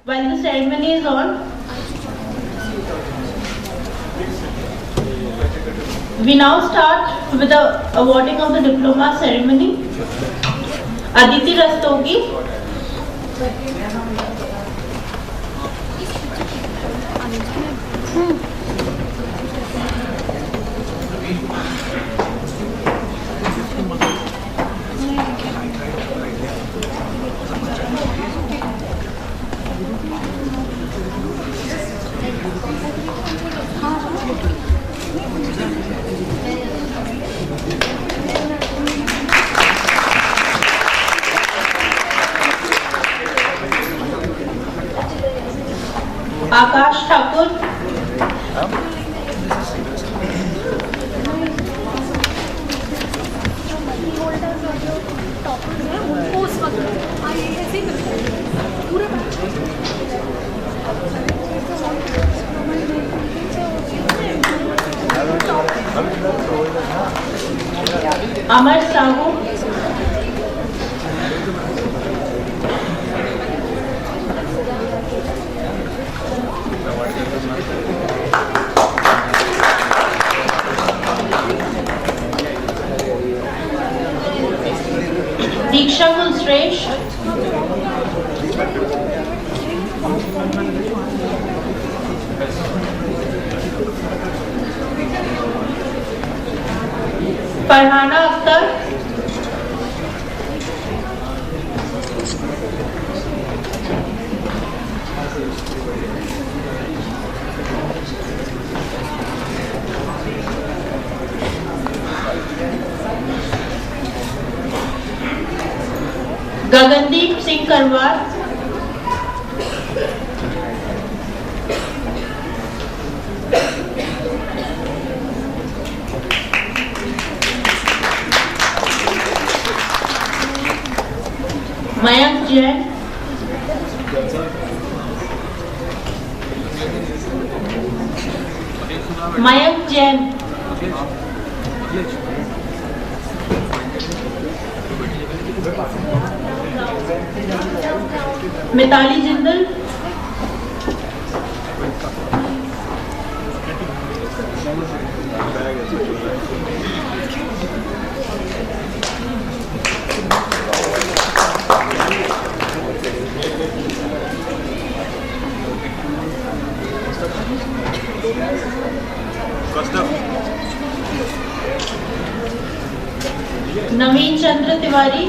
While the ceremony is on, we now start with the awarding of the diploma ceremony. Aditi Rastogi. आकाश ठाकुर, अमर साहू, दीक्षा कुलश्रेष्ठ, फरहाना अख्तर, गगनदीप सिंह करवार, मयंक जैन, मयंक जैन, मिताली जिंदल, नवीन चंद्र तिवारी,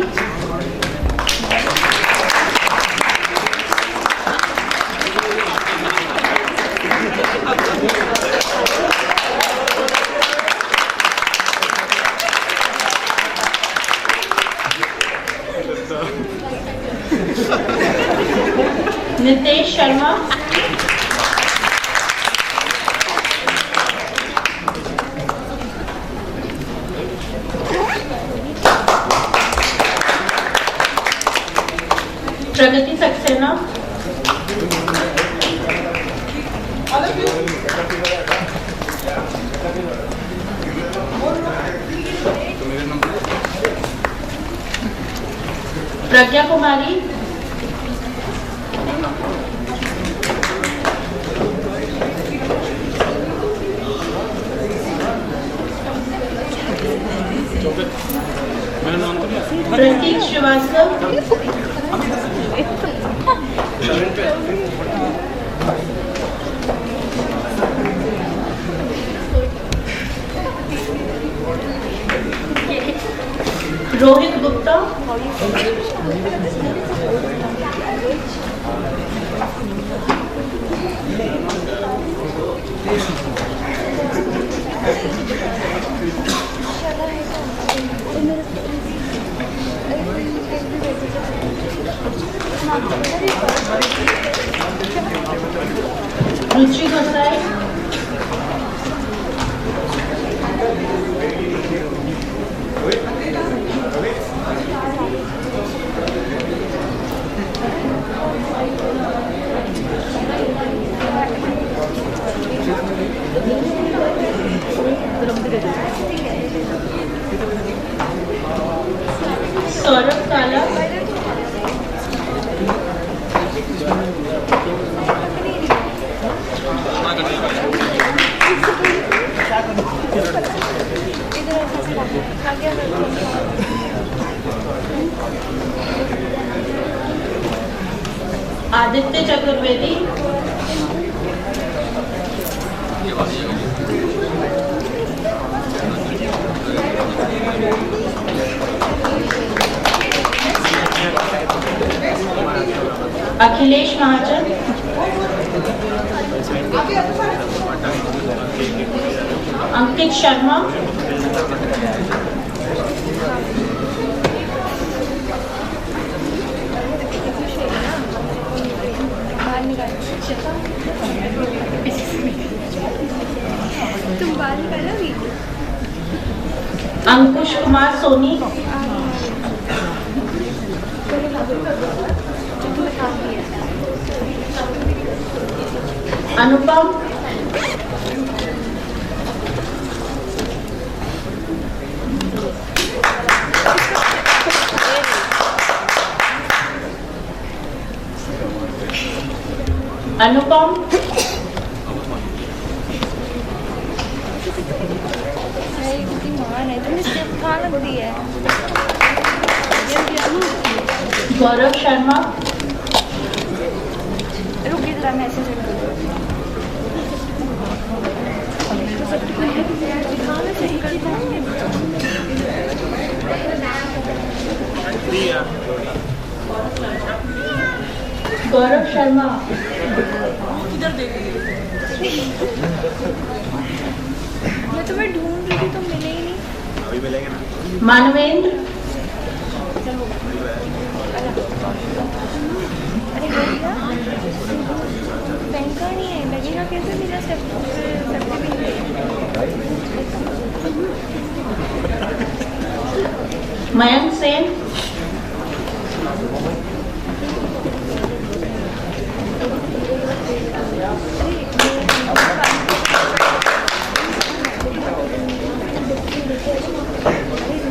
नितेश शर्मा, प्रगति सक्सेना, प्रज्ञा कुमारी, प्रतीक श्रीवास्तव, रोहित गुप्ता, रुचि गोसाई, सौरभ काला, आदित्य चतुर्वेदी, अखिलेश महाजन, अंकित शर्मा, तुम बाल निकालोगी? अंकुश कुमार सोनी, अनुपम, अनुपम, गौरव शर्मा, रुकिए जरा मैसेज गौरव शर्मा, मैं तुम्हें ढूंढ रही थी, तुम मिले ही नहीं। अभी मिलेंगे ना। मानवेंद्र, अरे हो गया, बैंक का नहीं है, लगेगा कैसे मेरा मयंक सेन,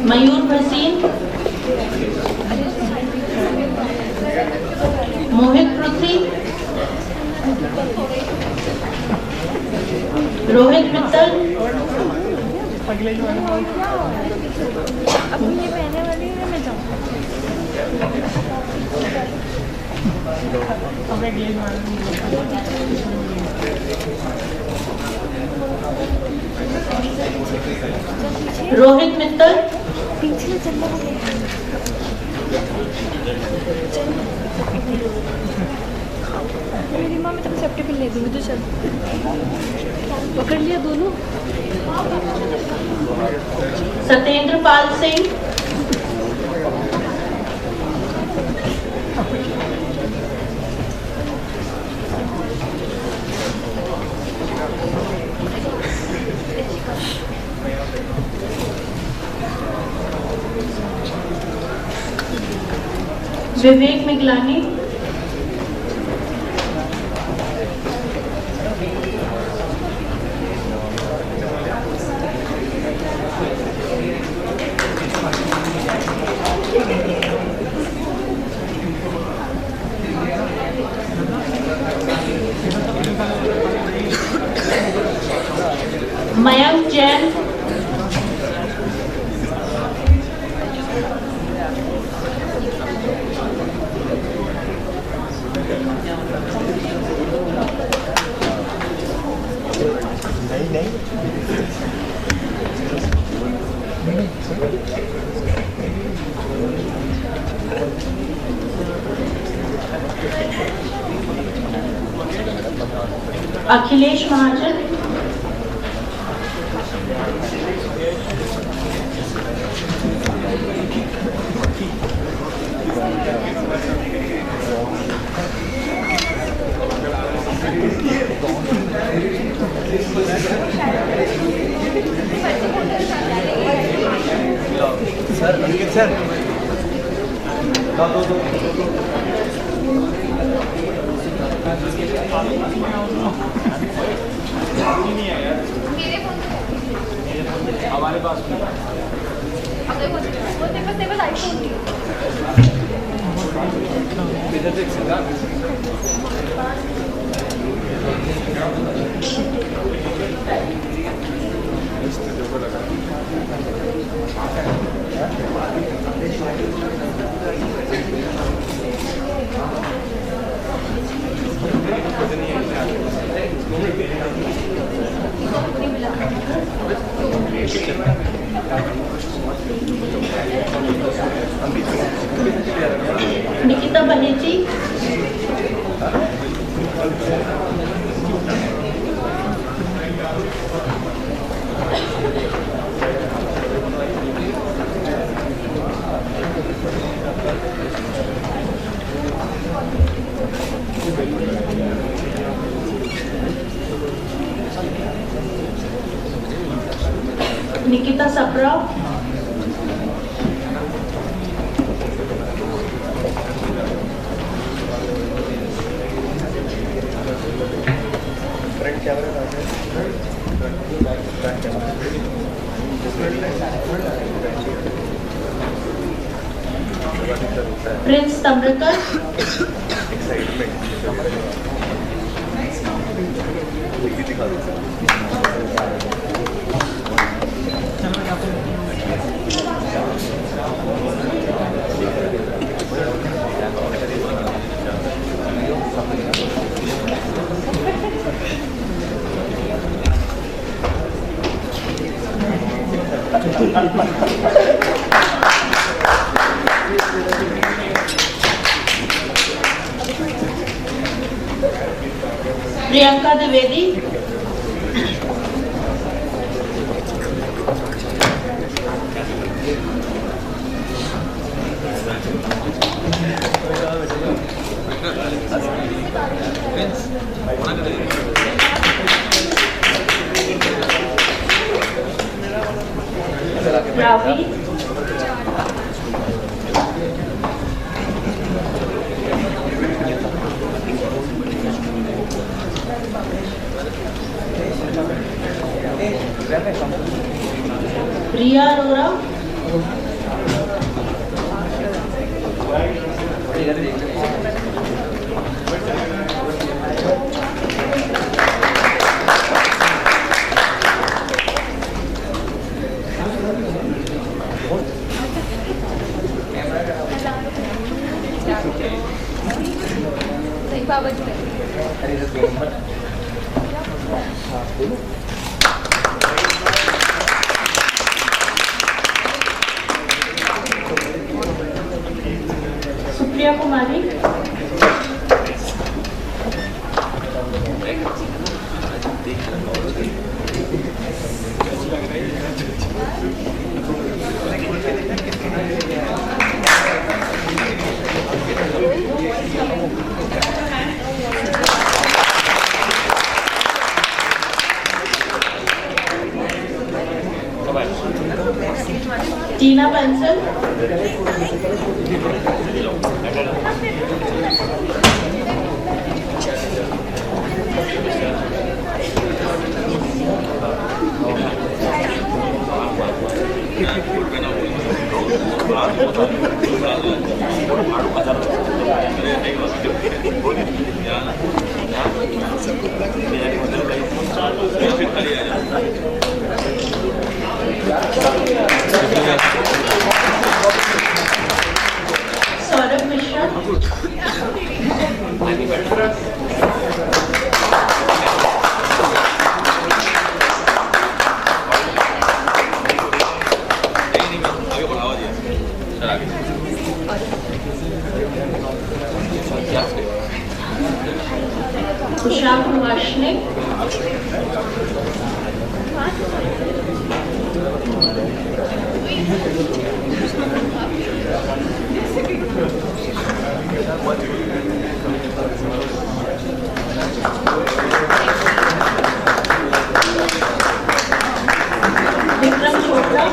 मयूर भसीन, मोहित पृथ्वी, रोहित मित्तल, अब ये पहने वाली है, मैं जाऊँ। रोहित मित्तल, पीछे चलना मेरी माँ, मैं तेरे सेफ्टी पिन ले दूँगी, तो चल पकड़ लिया दोनों। सत्येंद्र पाल सिंह, विवेक मिगलानी, मयंक जैन, अखिलेश महाजन, सर अंकित सर, दो हमारे पास तेरे पास आईफोन नहीं है। निकिता बनेची, निकिता सप्रा, प्रिंस तमरकर, प्रियंका द्विवेदी, रावी, प्रिया अरोरा, सुप्रिया कुमारी, टीना बंसल, सौरभ मिश्रा, कुशाल वार्षिक, विक्रम चोपड़ा,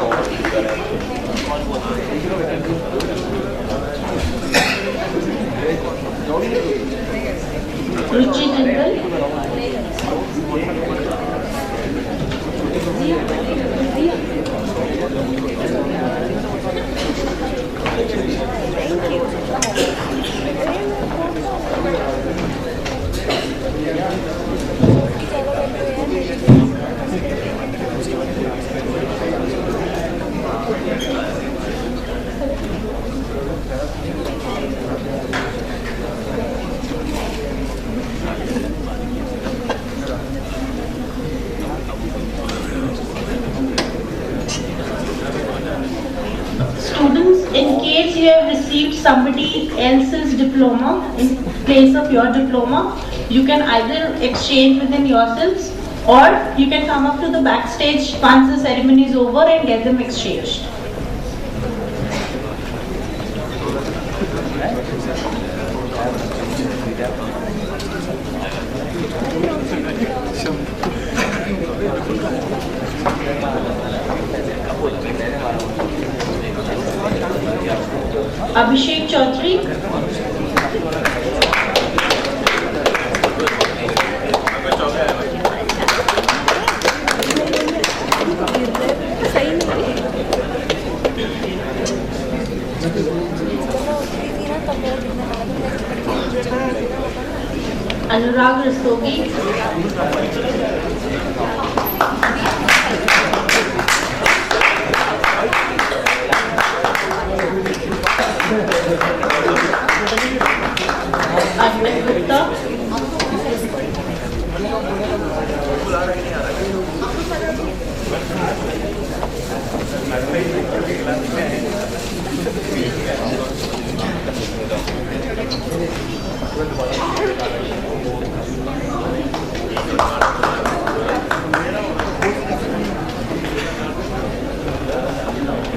रुचि Jindal, Students, in case you have received somebody else's diploma in place of your diploma, you can either exchange within yourselves or you can come up to the backstage once the ceremony is over and get them exchanged. Abhishek Chaudhary. Anurag Rastogi. Arvind Gupta.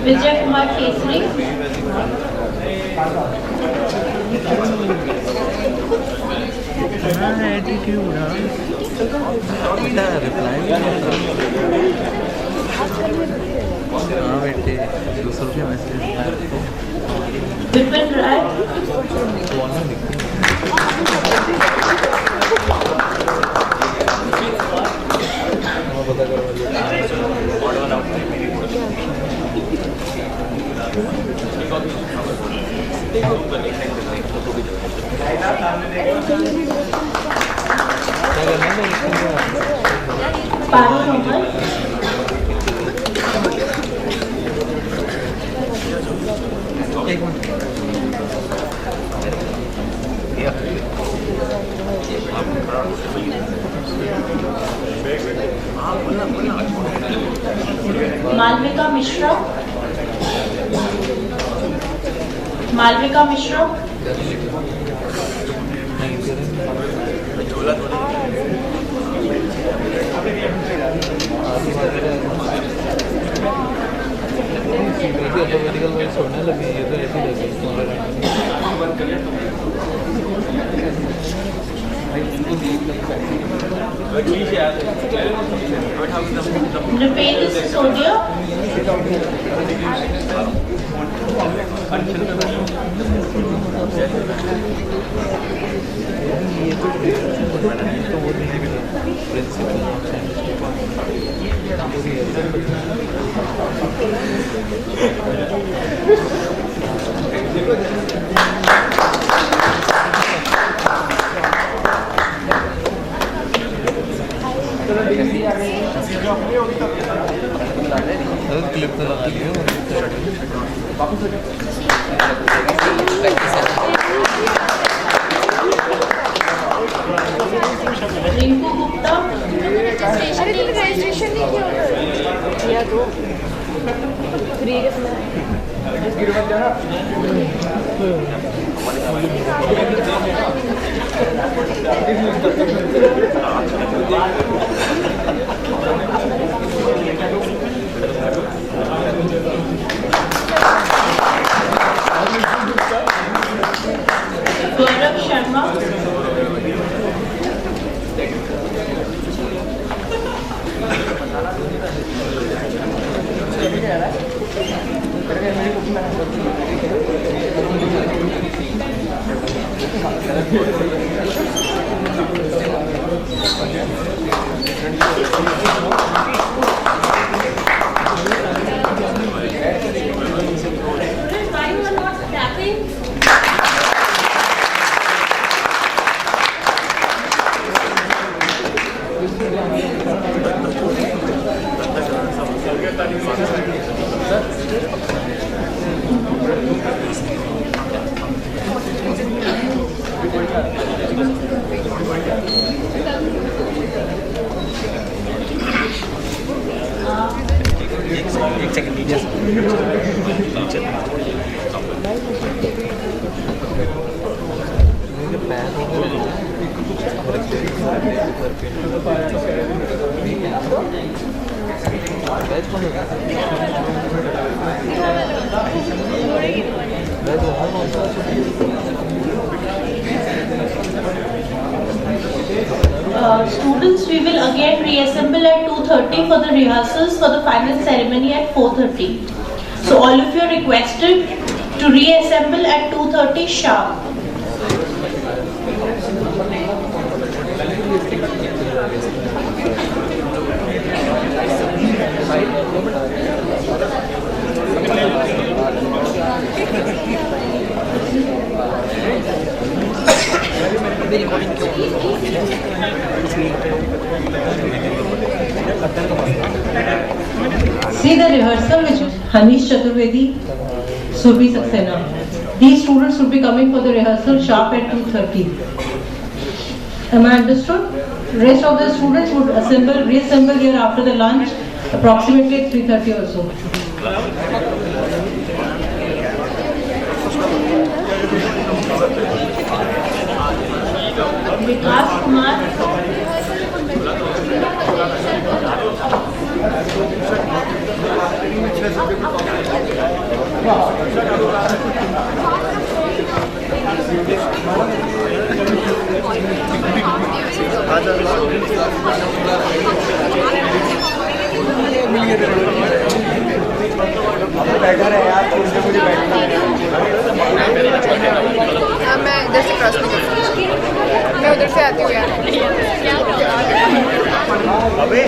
Vijay Kumar Kesari. Attitude बेटा reply हाँ बेटे 200 रुपये message Vipin Rai. Parul Mohan. एक minute Malvika Mishra. Malvika Mishra. Automatically में छोड़ने लगे ये तो ऐसे लगे Nripesh Sisodia. तो वो नहीं मिला प्रिंसिपल क्लिप तो लगा लियो Rinku Gupta. अरे तुमने रजिस्ट्रेशन नहीं किया तो फ्री के समय Gaurav Sharma. एक सेकंड नीचे Students, we will again reassemble at 2:30 for the rehearsals for the final ceremony at 4:30. So all of you are requested to reassemble at 2:30 sharp. See the rehearsal which Hanish Chaturvedi, Surbhi Saxena. These students will be coming for the rehearsal sharp at 2:30. Am I understood? Rest of the students would reassemble here after the lunch, approximately at 3:30 or so. Vikas Kumar. बैठा रहे यार, मुझे बैठना है। मैं इधर से cross नहीं करती, मैं उधर से आती हूँ यार। अबे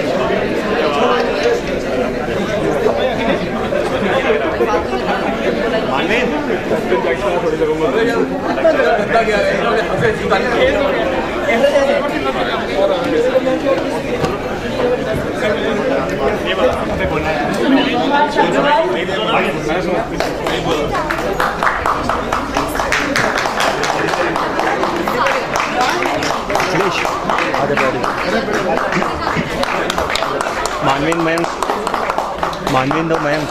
मानवीन दो मयंक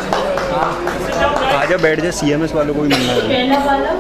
आजा बैठ जा, CMS वालों को भी मिलना है। पहला वाला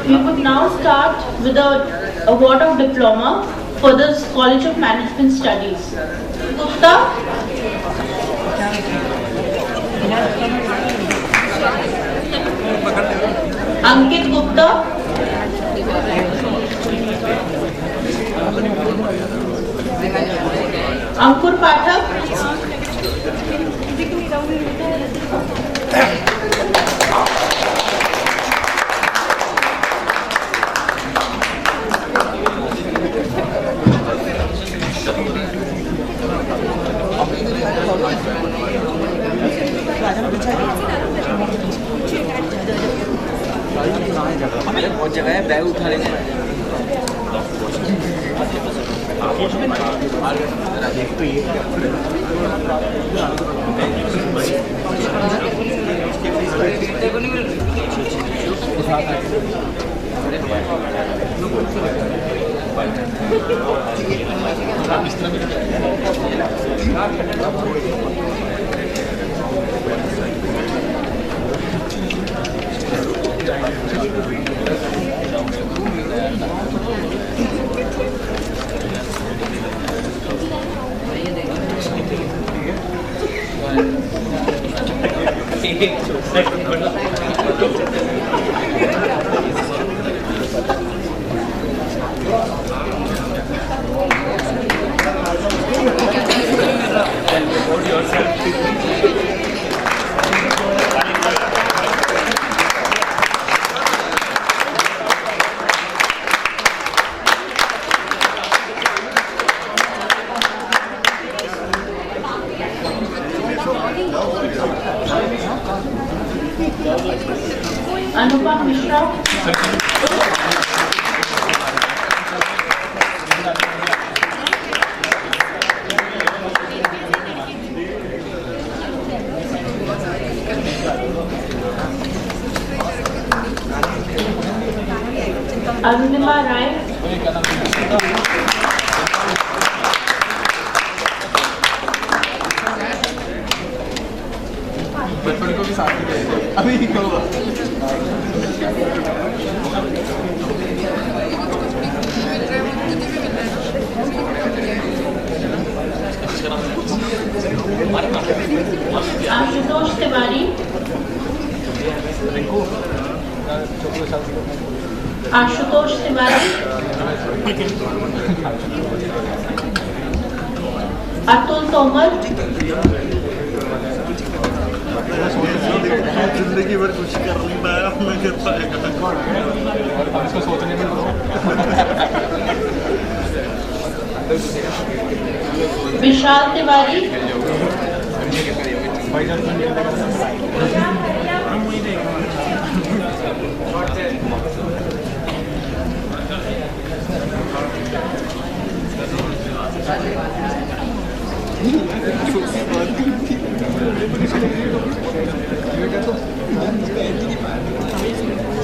we would now start with the award of diploma for the College of Management Studies. Gupta. Ankit Gupta. Ankur Pathak. बहुत जगह है, बैग उठा लेंगे। देख तो ये Anupam Mishra. Arunima Rai. बचपन को भी साथ ही गए अभी क्यों आशुतोष तिवारी. आशुतोष तिवारी. अतुल तोमर. जिंदगी भर कुछ कर नहीं पाया मैं कर पाएगा अब इसको सोचने में विशाल तिवारी.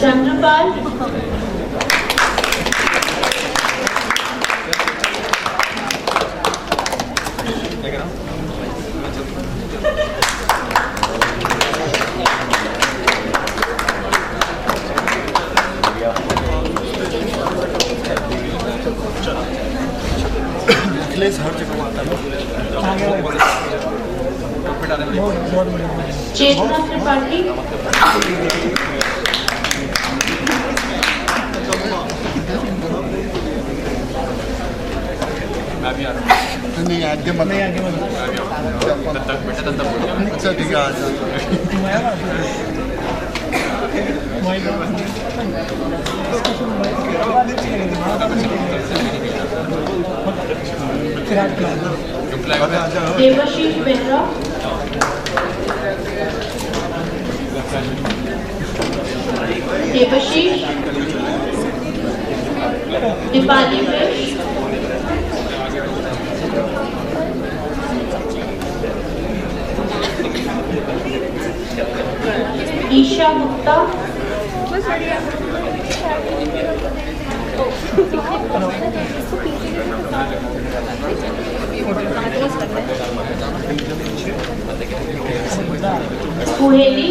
चंद्रपाल. अखिलेश हर जगह आता है चेतना त्रिपाठी. नहीं आगे मत अच्छा ठीक है आ जाओ देवाशीष बेहरा. देवाशीष. दीपाली वृक्ष. ईशा गुप्ता. कुहेली.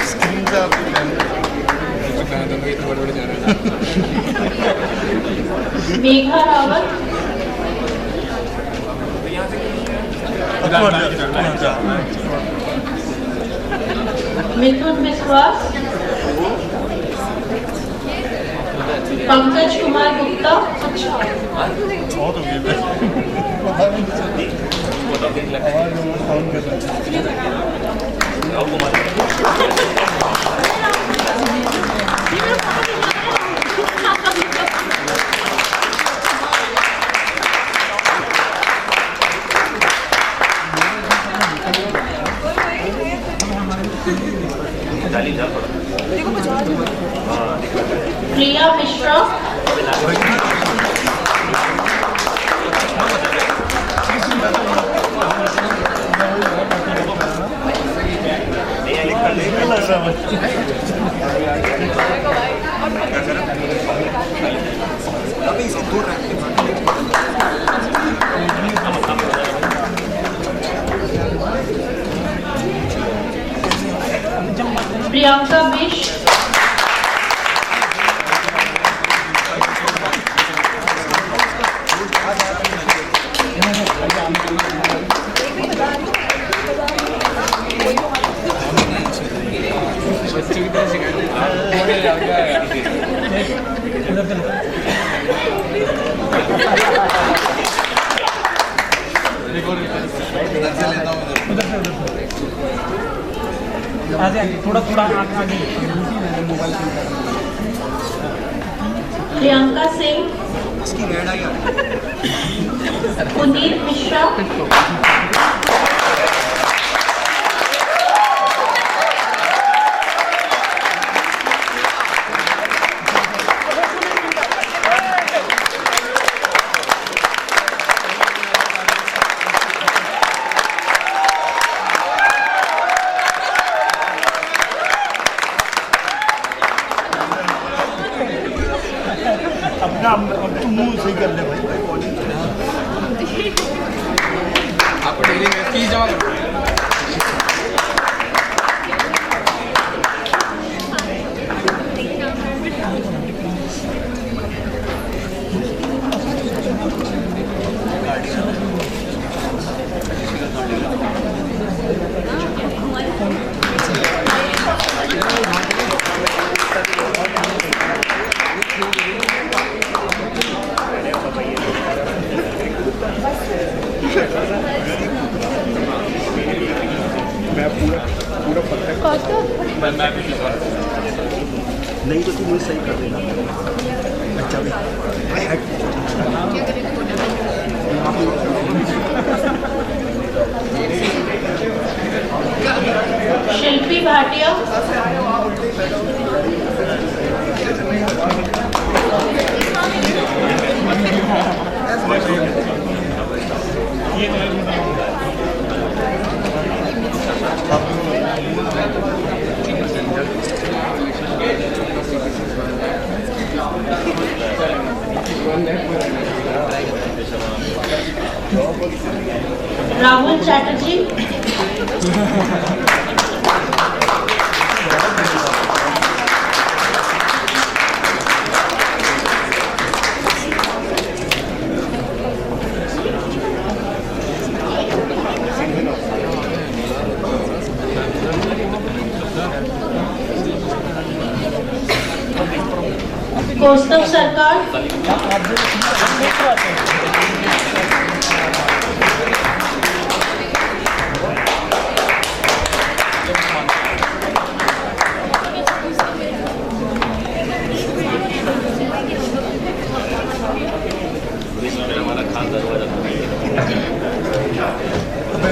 स्क्रीन से मेघा रावत. मिथुन विश्वास. पंकज कुमार गुप्ता. प्रिया मिश्रा. प्रियंका बिश. थोड़ा थोड़ा आगे प्रियंका सिंह, पुनीत मिश्रा, अपना मुंह सही कर ले भाई। आपको डेली में फीस जमा करो। नहीं तो तू मुझे सही कर देना। अच्छा भाई शिल्पी भाटिया, राहुल चैटर्जी, कौस्तव सरकार,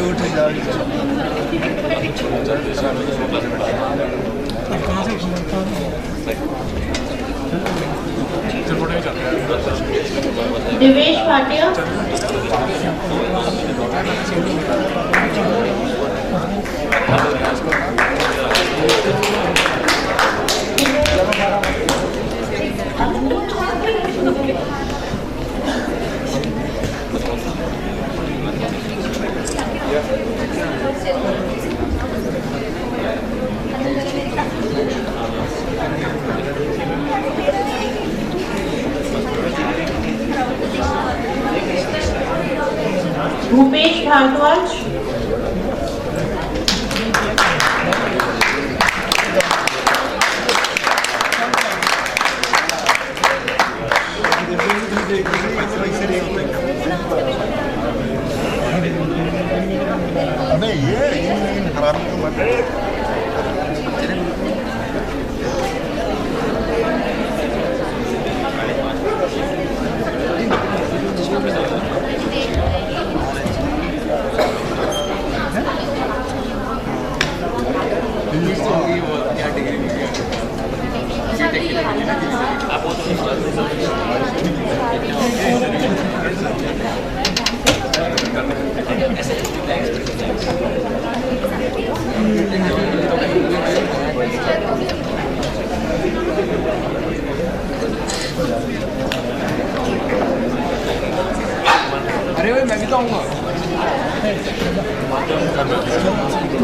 उठ जाओ। दिवेश भाटिया, भूपेश भारद्वाज, अबे ये हरामी को मत। अरे भाई मैं भी तो आऊँगा।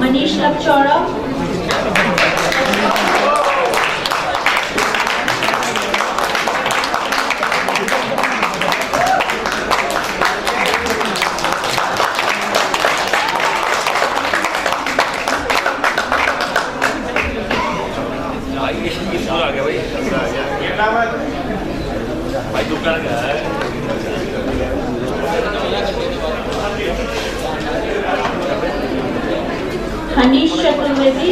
Manish लपचौड़ा, Hanish Chaturvedi,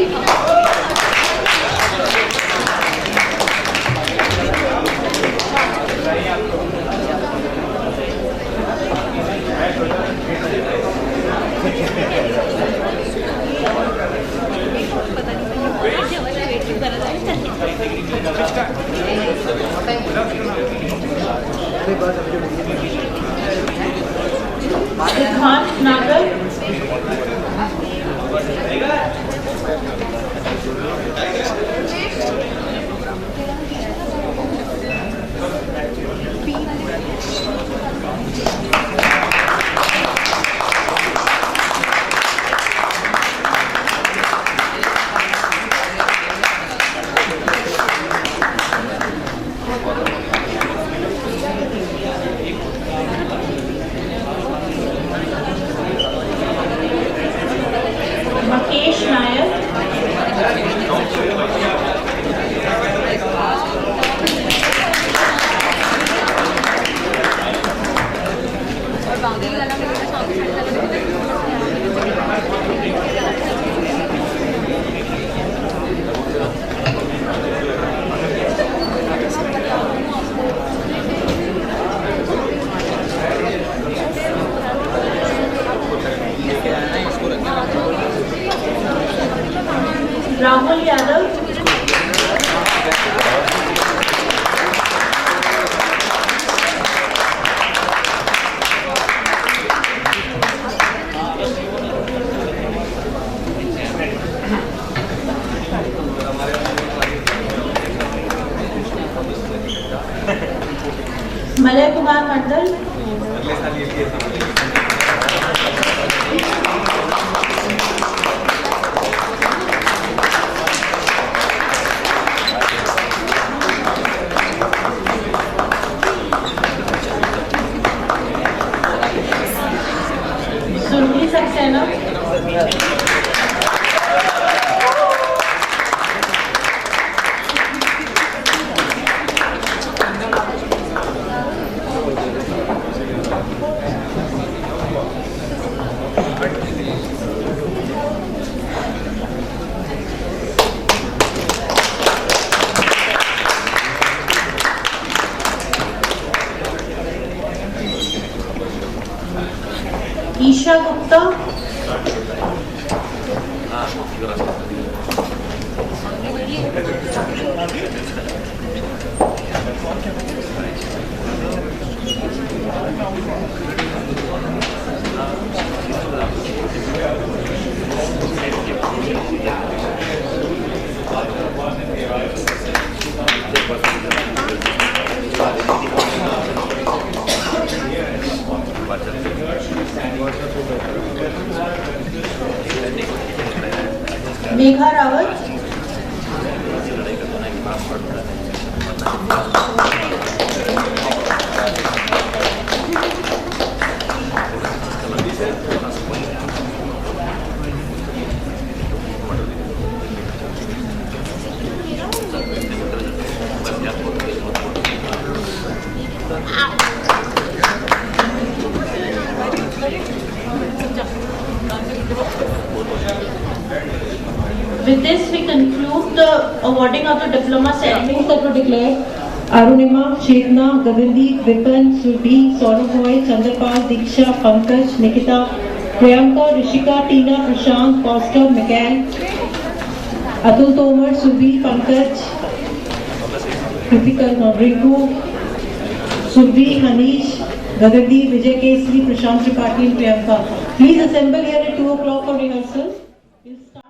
Siddhant Nagar. Makesh Nayak. Rahul Yadav. Malay Kumar Mandal. Survi Saxena. Isha Gupta. Megha Rawat. With this, we conclude the awarding of the diploma ceremony. That were declared: Arunima, Chetna, Gagandeep, Vipin, Surbi, Sonaboy, Chandrapal, Diksha, Pankaj, Nikita, Priyanka, Rishika, Tina, Prashant, Foster, Miguel, Atul Tomar, Surbi, Pankaj, Kritika, Rinku, Surbi, Hanish, Gagandeep, Vijay Kesri, Prashant Tripathi, and Priyanka. Please assemble here at 2 o'clock for rehearsal. We'll start.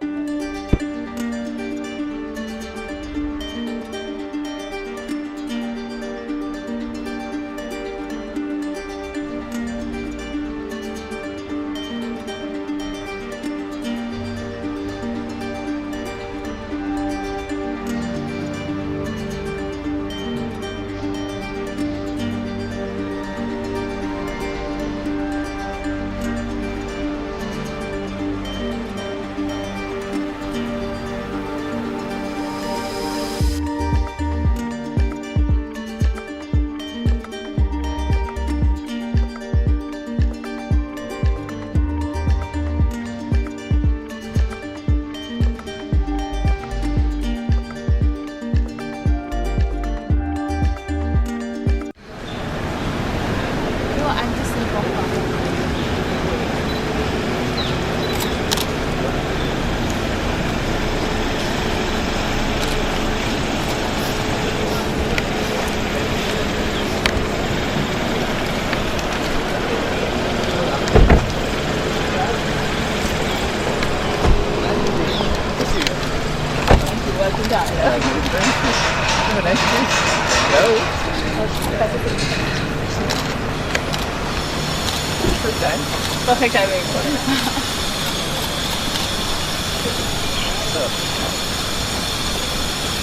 Perfect timing.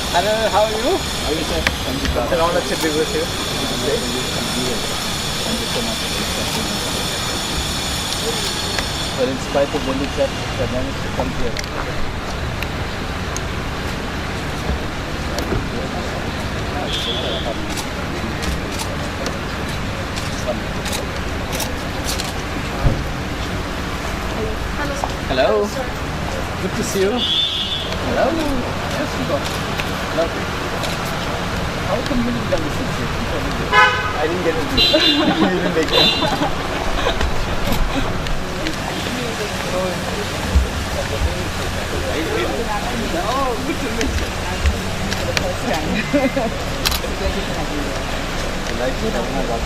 Hello, how are you? How are you, sir? Thank you, sir. It's an honor to be with you. Thank you so much. But in spite of the chef, I managed to come here. Hello. Good to see you. Hello. Yes, you got. Lovely. How come you didn't get this? I didn't get it. You didn't make it. Oh, good to meet you. For the first time. Thank you for having me. I like it. I love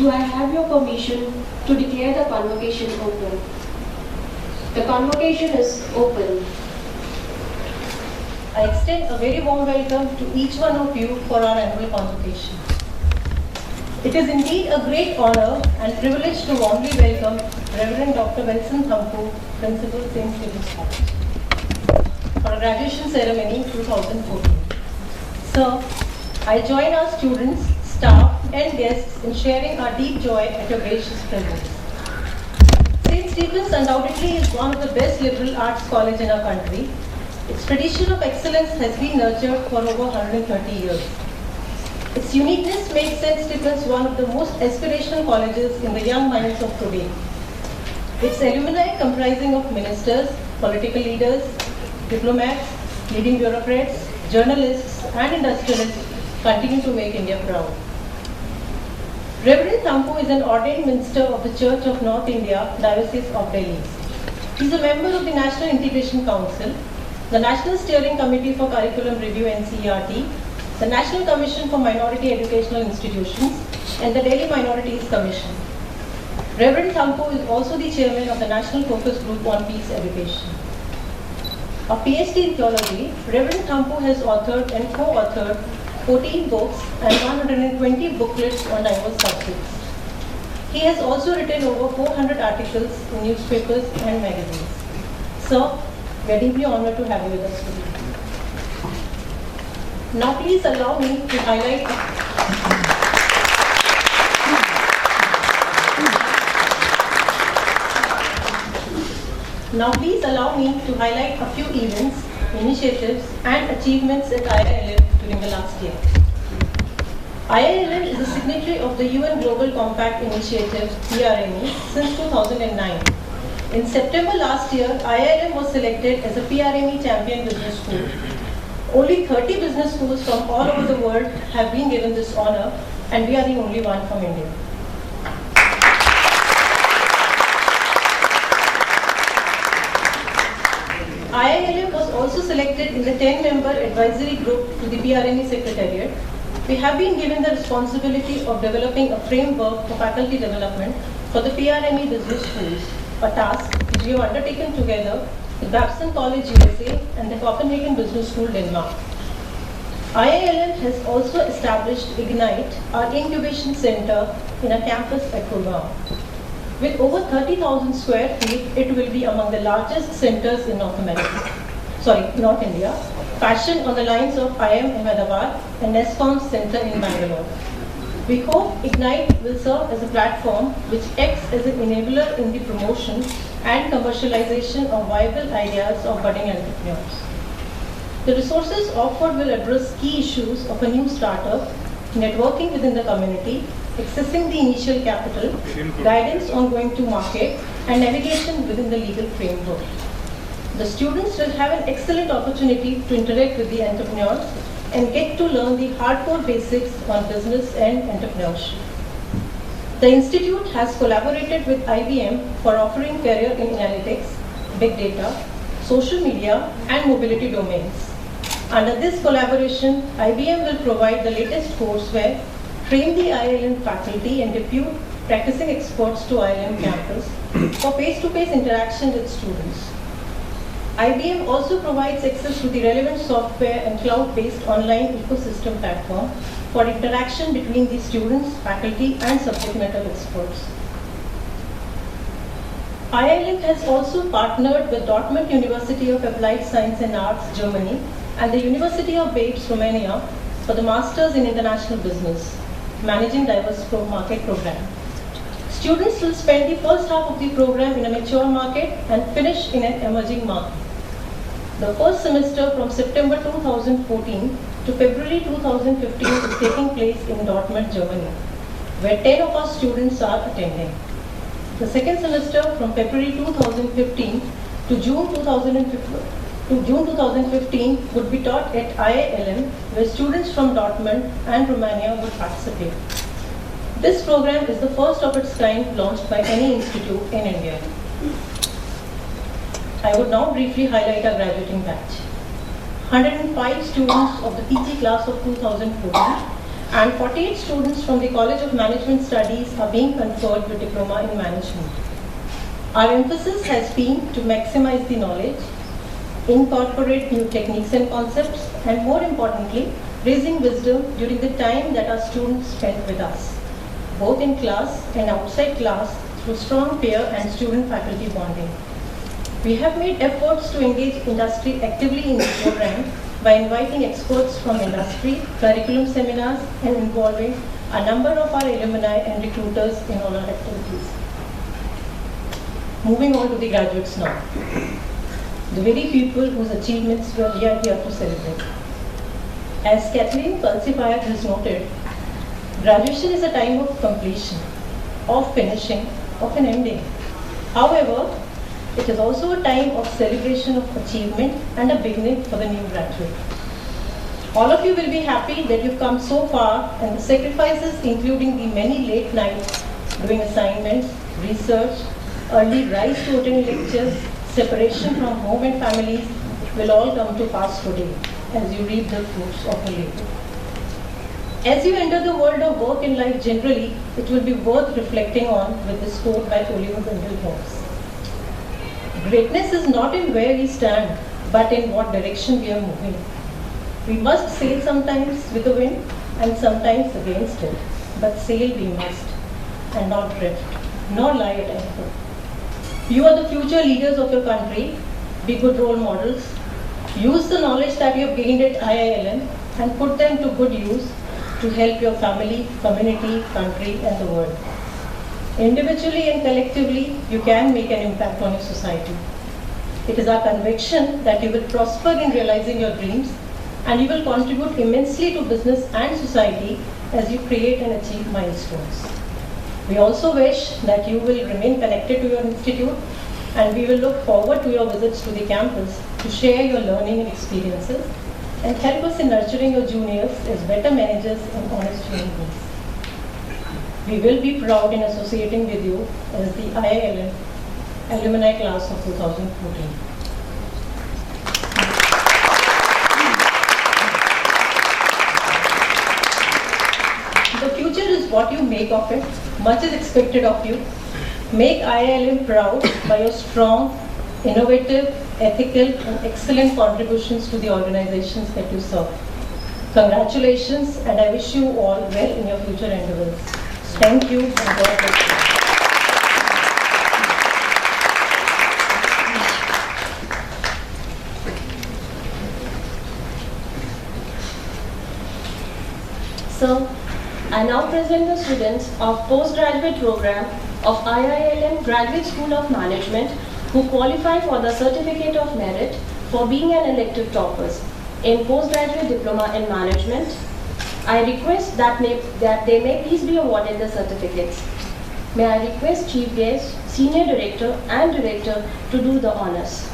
Do I have your permission to declare the convocation open? The convocation is open. I extend a very warm welcome to each one of you for our annual convocation. It is indeed a great honor and privilege to warmly welcome Reverend Dr. Valson Thampu, Principal St. Stephen's College, for a graduation ceremony 2014. Sir, I join our students, staff and guests in sharing our deep joy at your gracious presence. St. Stephen's undoubtedly is one of the best liberal arts colleges in our country. Its tradition of excellence has been nurtured for over 130 years. Its uniqueness makes St. Stephen's one of the most aspirational colleges in the young minds of today. Its alumni comprising of ministers, political leaders, diplomats, leading bureaucrats, journalists and industrialists continue to make India proud. Reverend Thampu is an ordained minister of the Church of North India, Diocese of Delhi. He is a member of the National Integration Council, the National Steering Committee for Curriculum Review NCERT, the National Commission for Minority Educational Institutions, and the Delhi Minorities Commission. Reverend Thampu is also the chairman of the National Focus Group on Peace Education. A PhD in theology, Reverend Thampu has authored and co-authored 14 books and 120 booklets on diverse subjects. He has also written over 400 articles in newspapers and magazines. Sir, we are deeply honored to have you with us today. Now please allow me to highlight a few events, initiatives and achievements at IILM during the last year. IILM is a signatory of the UN Global Compact Initiative PRME since 2009. In September last year, IILM was selected as a PRME Champion Business School. Only 30 business schools from all over the world have been given this honor, and we are the only one from India. IILM was also selected in the 10-member advisory group to the PRME Secretariat. We have been given the responsibility of developing a framework for faculty development for the PRME business schools, a task which we have undertaken together with Valson College USA and the Copenhagen Business School Denmark. IILM has also established Ignite, our incubation center in a campus at Gurgaon. With over 30,000 square feet, it will be among the largest centers in North India, fashioned on the lines of IIM Ahmedabad and NESCOM's center in Bangalore. We hope Ignite will serve as a platform which acts as an enabler in the promotion and commercialization of viable ideas of budding entrepreneurs. The resources offered will address key issues of a new startup, networking within the community, accessing the initial capital, guidance on going to market, and navigation within the legal framework. The students will have an excellent opportunity to interact with the entrepreneurs and get to learn the hardcore basics on business and entrepreneurship. The Institute has collaborated with IBM for offering career in analytics, big data, social media, and mobility domains. Under this collaboration, IBM will provide the latest courseware, train the IILM faculty, and depute practicing experts to IILM campus for face-to-face interaction with students. IBM also provides access to the relevant software and cloud-based online ecosystem platform for interaction between the students, faculty, and subject matter experts. IILM has also partnered with Dortmund University of Applied Science and Arts, Germany, and the University of Babes, Romania, for the Masters in International Business, Managing Diverse Market program. Students will spend the first half of the program in a mature market and finish in an emerging market. The first semester from September 2014 to February 2015 is taking place in Dortmund, Germany, where 10 of our students are attending. The second semester from February 2015 to June 2015 would be taught at IILM, where students from Dortmund and Romania would participate. This program is the first of its kind launched by any institute in India. I would now briefly highlight our graduating batch. 105 students of the PG class of 2014 and 48 students from the College of Management Studies are being conferred with Diploma in Management. Our emphasis has been to maximize the knowledge, incorporate new techniques and concepts, and more importantly, raising wisdom during the time that our students spend with us, both in class and outside class, through strong peer and student-faculty bonding. We have made efforts to engage industry actively in the program by inviting experts from industry, curriculum seminars, and involving a number of our alumni and recruiters in all our activities. Moving on to the graduates now. The very people whose achievements we are here to celebrate. As Kathleen Pulsifier has noted, graduation is a time of completion, of finishing, of an ending. However, it is also a time of celebration of achievement and a beginning for the new graduate. All of you will be happy that you've come so far, and the sacrifices, including the many late nights doing assignments, research, early rise to attend lectures, separation from home and families, will all come to pass today as you reap the fruits of your labor. As you enter the world of work and life generally, it will be worth reflecting on with this quote by Oliver Wendell Holmes. Greatness is not in where we stand, but in what direction we are moving. We must sail sometimes with the wind and sometimes against it, but sail we must, and not drift, nor lie at anchor. You are the future leaders of your country. Be good role models. Use the knowledge that you have gained at IILM and put them to good use to help your family, community, country, and the world. Individually and collectively, you can make an impact on your society. It is our conviction that you will prosper in realizing your dreams, and you will contribute immensely to business and society as you create and achieve milestones. We also wish that you will remain connected to your institute, and we will look forward to your visits to the campus to share your learning and experiences and help us in nurturing your juniors as better managers and honest human beings. We will be proud in associating with you as the IILM alumni class of 2014. The future is what you make of it. Much is expected of you. Make IILM proud by your strong, innovative, ethical, and excellent contributions to the organizations that you serve. Congratulations, and I wish you all well in your future endeavors. Thank you, and God bless you. So, I now present the students of postgraduate program of IILM Graduate School of Management who qualify for the Certificate of Merit for being an elective toppers in postgraduate diploma in management. I request that they may please be awarded the certificates. May I request Chief Guest, Senior Director and Director to do the honors.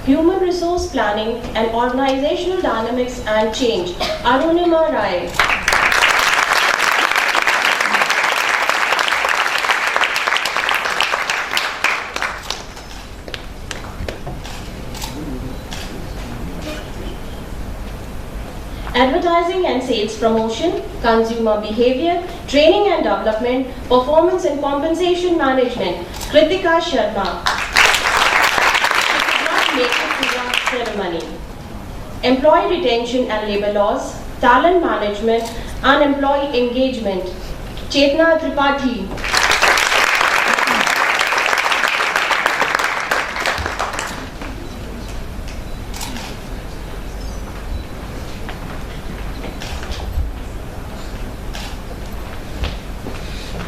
Human Resource Planning and Organizational Dynamics and Change, Arunima Rai. Advertising and Sales Promotion, Consumer Behavior, Training and Development, Performance and Compensation Management, Kritika Sharma. Make it to the ceremony. Employee Retention and Labor Laws, Talent Management and Employee Engagement, Chetna Tripathi.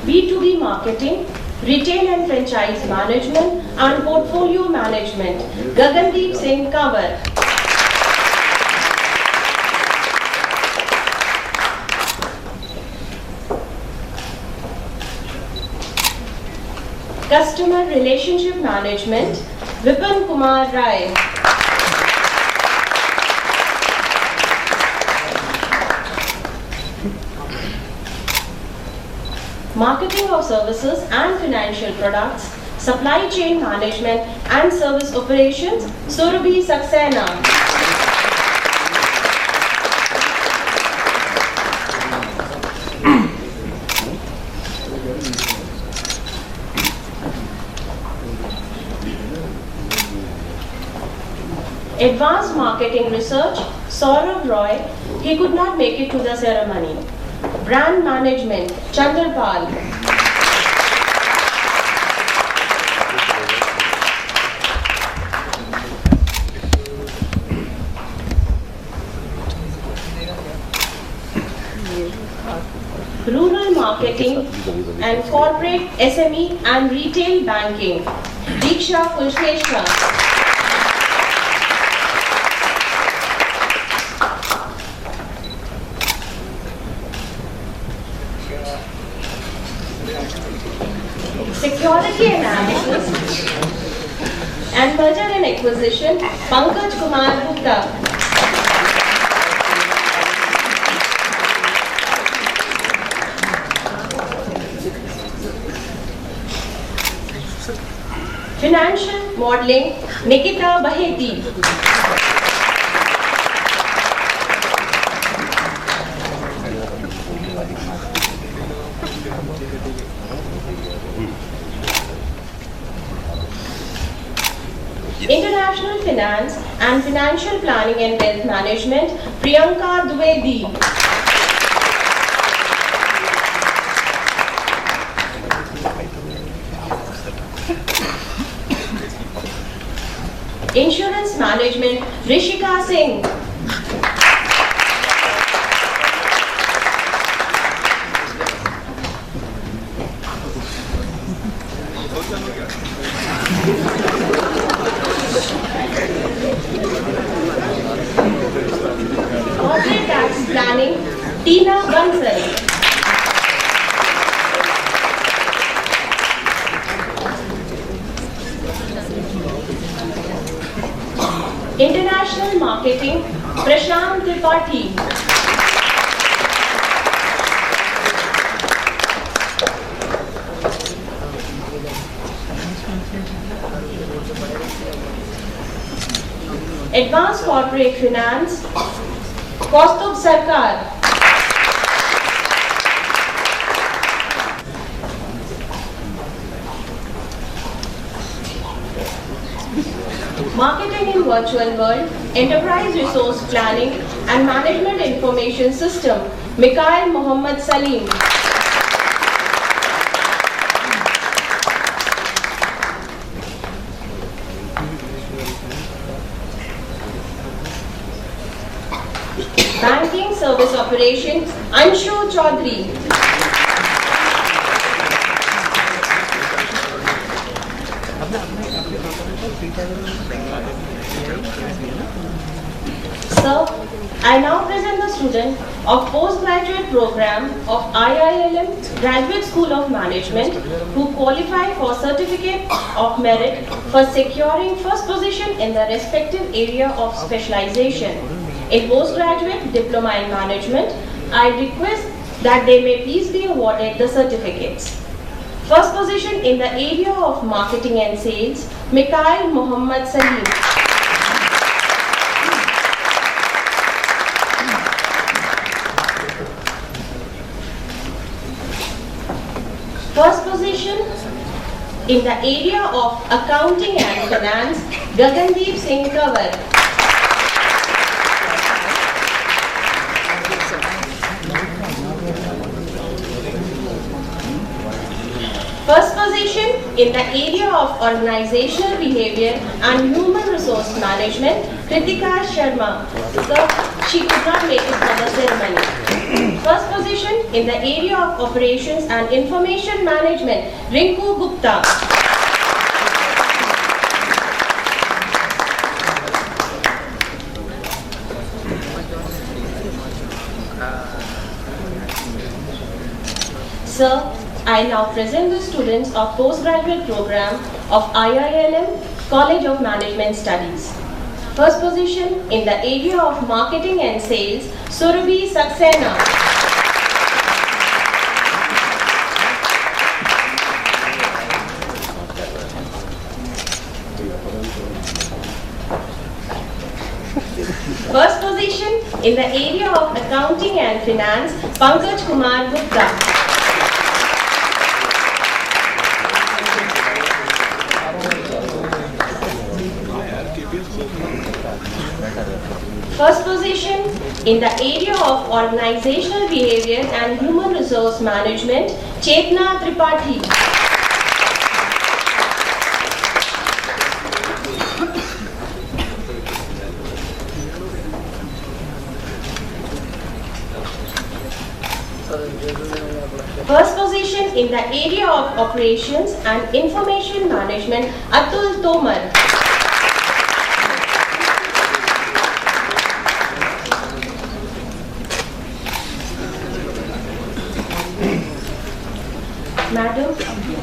B2B Marketing, Retail and Franchise Management and Portfolio Management, Gagandeep Singh Kanwar. Customer Relationship Management, Vipin Kumar Rai. marketing of services and financial products, supply chain management and service operations, Surabhi Saxena. Advanced Marketing Research, Saurav Roy. He could not make it to the ceremony. Brand Management, Chandrapal. Rural Marketing and Corporate SME and Retail Banking, Diksha Kulsheshwar. Security Analysis and Merger and Acquisition, Pankaj Kumar Gupta. Financial Modeling, Nikita Baheti. International Finance and Financial Planning and Wealth Management, Priyanka Dwivedi. Insurance Management, Rishika Singh. Corporate Tax Planning, Tina Bansal. International Marketing, Prashant Tripathi. Advanced Corporate Finance, Kaustubh Sarkar. Marketing in Virtual World, Enterprise Resource Planning and Management Information System, Mikhail Mohammad Salim. Banking Service Operations, Anshu Chaudhary. Sir, I now present the student of postgraduate program of IILM Graduate School of Management who qualify for Certificate of Merit for securing first position in the respective area of specialization. In postgraduate diploma in management, I request that they may please be awarded the certificates. First position in the area of marketing and sales, Mikhail Mohammad Salim. First position in the area of accounting and finance, Gagandeep Singh Kanwar. First position in the area of organizational behavior and human resource management, Kritika Sharma. So, she could not make it for the ceremony. First position in the area of operations and information management, Rinku Gupta. Sir, I now present the students of postgraduate program of IILM College of Management Studies. First position in the area of marketing and sales, Surabhi Saxena. First position in the area of accounting and finance, Pankaj Kumar Gupta. First position in the area of organizational behavior and human resource management, Chetna Tripathi. First position in the area of operations and information management, Atul Tomar. Madam,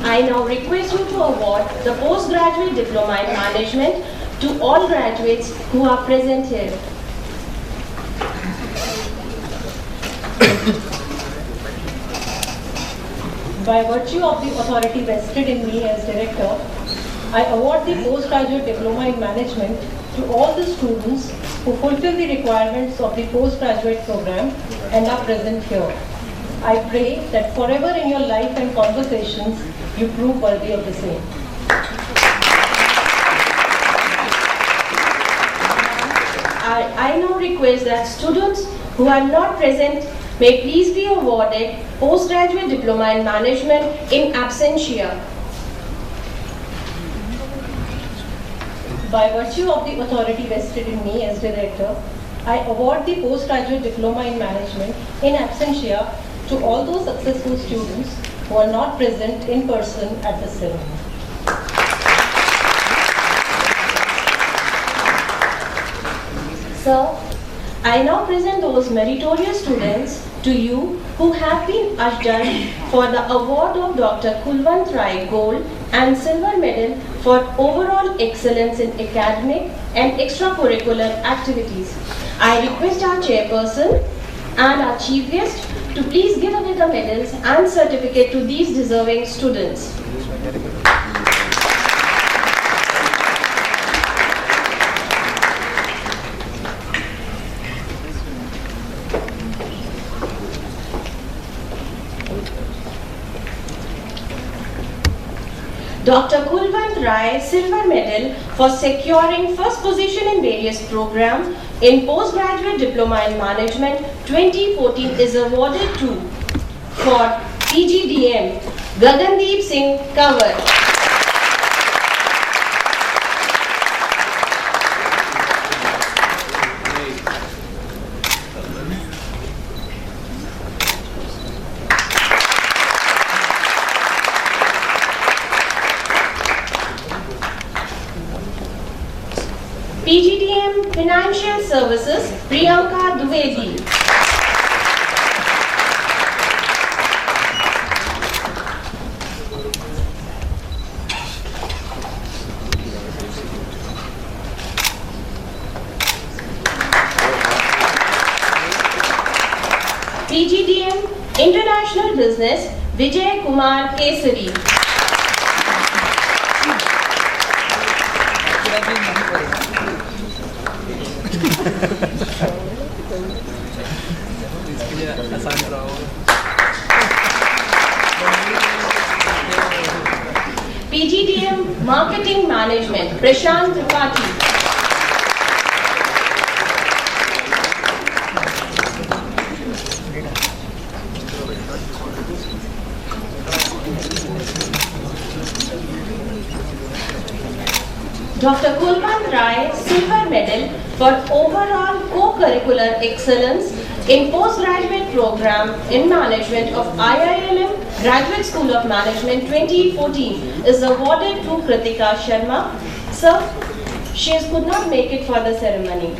I now request you to award the postgraduate diploma in management to all graduates who are present here. By virtue of the authority vested in me as director, I award the postgraduate diploma in management to all the students who fulfill the requirements of the postgraduate program and are present here. I pray that forever in your life and conversations, you prove worthy of the same. I now request that students who are not present may please be awarded postgraduate diploma in management in absentia. By virtue of the authority vested in me as director, I award the postgraduate diploma in management in absentia to all those successful students who are not present in person at the ceremony. Sir, I now present those meritorious students to you who have been ushered for the award of Dr. Kulwant Rai Gold and Silver Medal for overall excellence in academic and extracurricular activities. I request our chairperson and our chief guest to please give away the medals and certificate to these deserving students. Dr. Kulwant Rai Silver Medal for securing first position in various programs in Postgraduate Diploma in Management 2014 is awarded to for PGDM Gagandeep Singh Kanwar. PGDM Financial Services, Priyanka Dwivedi. PGDM International Business, Vijay Kumar Kesari. PGDM Marketing Management, Prashant Tripathi. Dr. Kulwant Rai Silver Medal for overall co-curricular excellence in postgraduate program in management of IILM Graduate School of Management 2014 is awarded to Kritika Sharma. Sir, she could not make it for the ceremony.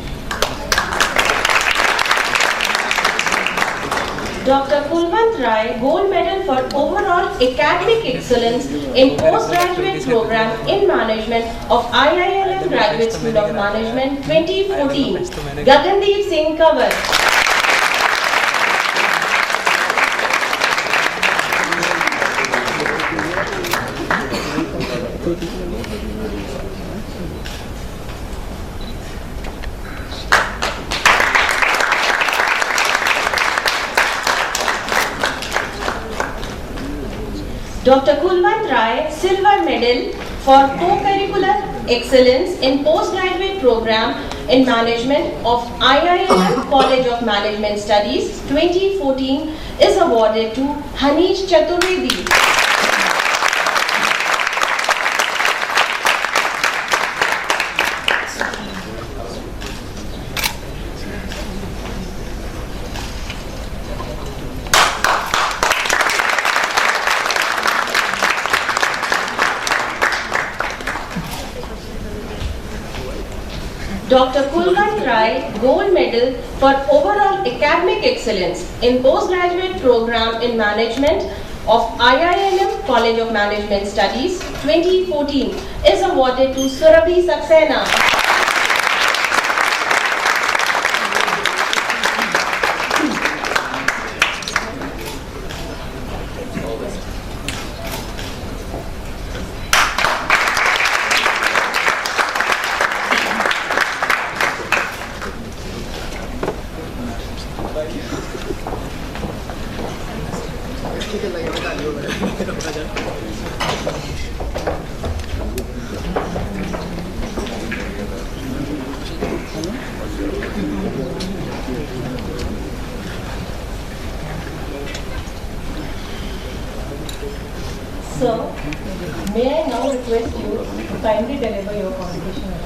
Dr. Kulwant Rai Gold Medal for overall academic excellence in postgraduate program in management of IILM Graduate School of Management 2014, Gagandeep Singh Kanwar. Dr. Kulwant Rai, Silver Medal for Co-Curricular Excellence in Postgraduate Program in Management of IILM College of Management Studies 2014 is awarded to Hanish Chaturvedi. Dr. Kulwant Rai, Gold Medal for Overall Academic Excellence in Postgraduate Program in Management of IILM College of Management Studies 2014 is awarded to Surabhi Saxena. Sir, may I now request you to kindly deliver your convocation address?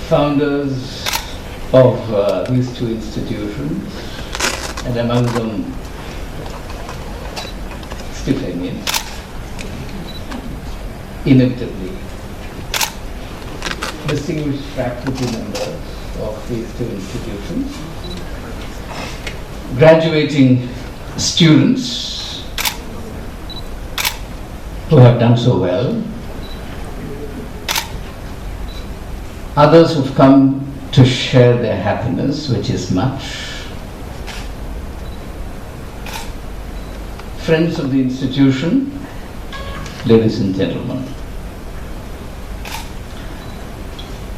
Founders of these two institutions, and among them Stephanie, inevitably distinguished faculty members of these two institutions, graduating students who have done so well, others who've come to share their happiness, which is much, friends of the institution, ladies and gentlemen.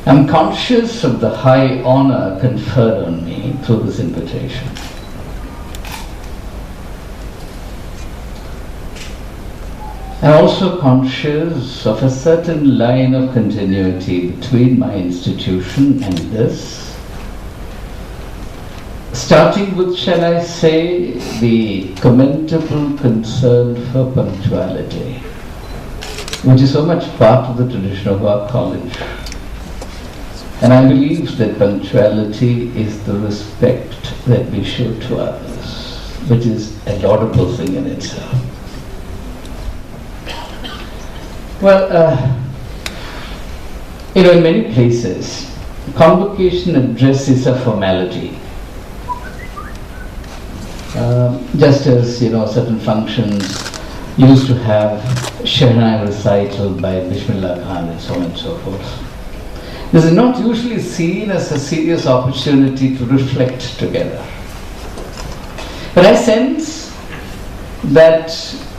I'm conscious of the high honor conferred on me through this invitation. I'm also conscious of a certain line of continuity between my institution and this, starting with, shall I say, the commendable concern for punctuality, which is so much part of the tradition of our college. And I believe that punctuality is the respect that we show to others, which is a laudable thing in itself. Well, in many places, convocation address is a formality. Just as, certain functions used to have Shehnai recital by Bismillah Khan and so on and so forth. This is not usually seen as a serious opportunity to reflect together. But I sense that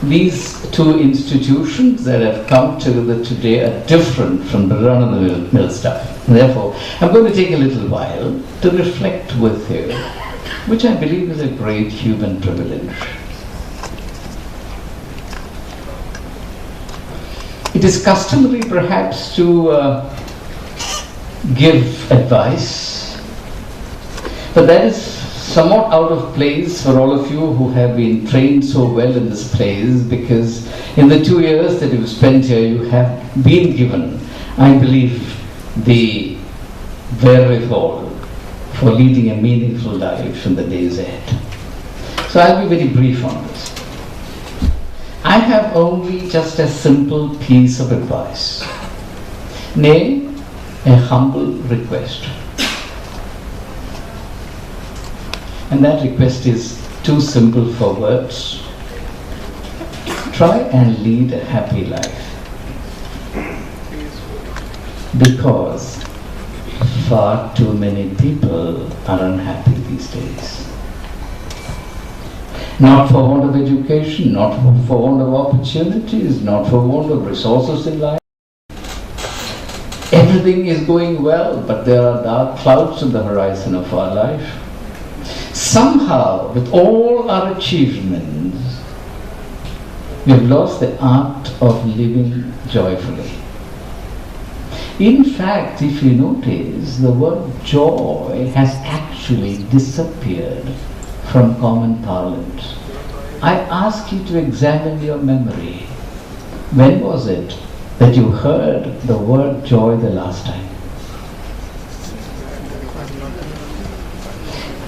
these two institutions that have come together today are different from the run-of-the-mill stuff. Therefore, I'm going to take a little while to reflect with you, which I believe is a great human privilege. It is customary perhaps to give advice, but that is somewhat out of place for all of you who have been trained so well in this place, because in the 2 years that you've spent here, you have been given, I believe, the wherewithal for leading a meaningful life in the days ahead. So I'll be very brief on this. I have only just a simple piece of advice, nay, a humble request. And that request is too simple for words. Try and lead a happy life. Because far too many people are unhappy these days. Not for want of education, not for want of opportunities, not for want of resources in life. Everything is going well, but there are dark clouds on the horizon of our life. Somehow, with all our achievements, we have lost the art of living joyfully. In fact, if you notice, the word joy has actually disappeared from common parlance. I ask you to examine your memory. When was it that you heard the word joy the last time?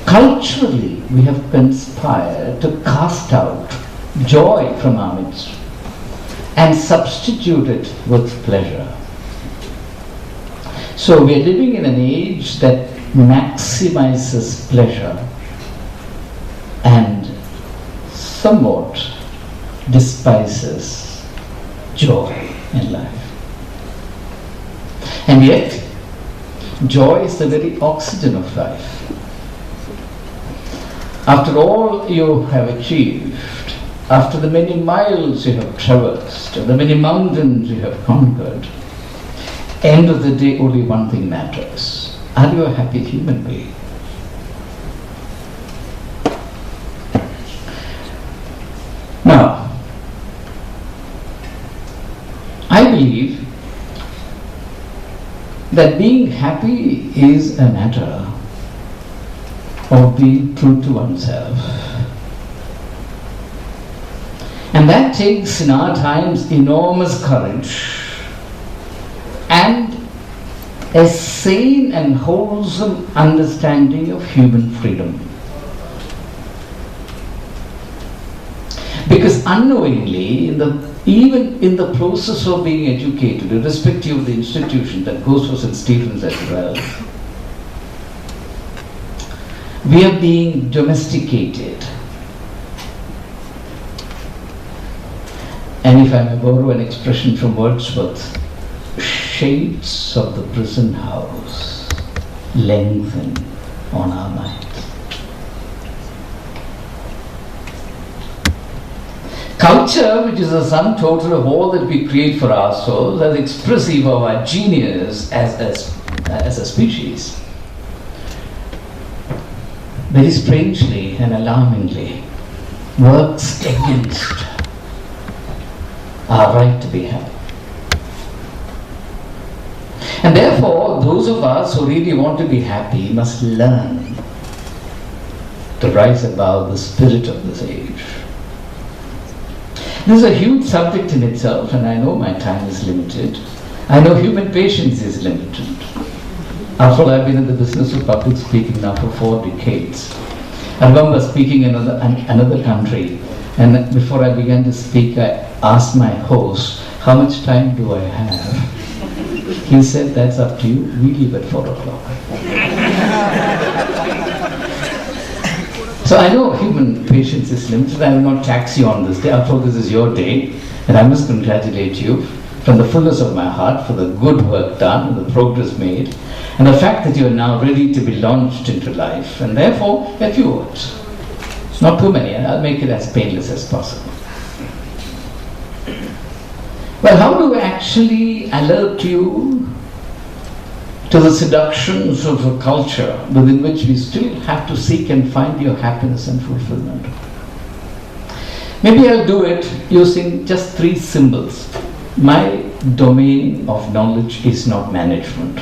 Culturally, we have conspired to cast out joy from our midst and substitute it with pleasure. So we are living in an age that maximizes pleasure and somewhat despises joy in life. And yet, joy is the very oxygen of life. After all you have achieved, after the many miles you have traversed, the many mountains you have conquered, end of the day only one thing matters. Are you a happy human being? Now, I believe that being happy is a matter of being true to oneself. And that takes in our times enormous courage and a sane and wholesome understanding of human freedom. Because unknowingly, even in the process of being educated, irrespective of the institution, that goes for St. Stephen's as well, we are being domesticated. And if I may borrow an expression from Wordsworth, shades of the prison house lengthen on our minds. Culture, which is the sum total of all that we create for ourselves, as expressive of our genius as a species, very strangely and alarmingly works against our right to be happy. And therefore, those of us who really want to be happy must learn to rise above the spirit of this age. This is a huge subject in itself, and I know my time is limited. I know human patience is limited. After all, I've been in the business of public speaking now for 4 decades. I remember speaking in another country, and before I began to speak, I asked my host, how much time do I have? He said, that's up to you, we leave at 4 o'clock. So I know human patience is limited. I will not tax you on this day. After all, this is your day, and I must congratulate you from the fullness of my heart for the good work done and the progress made, and the fact that you are now ready to be launched into life. And therefore, a few words. Not too many, and I'll make it as painless as possible. Well, how do we actually alert you to the seductions of a culture within which we still have to seek and find your happiness and fulfillment? Maybe I'll do it using just 3 symbols. My domain of knowledge is not management.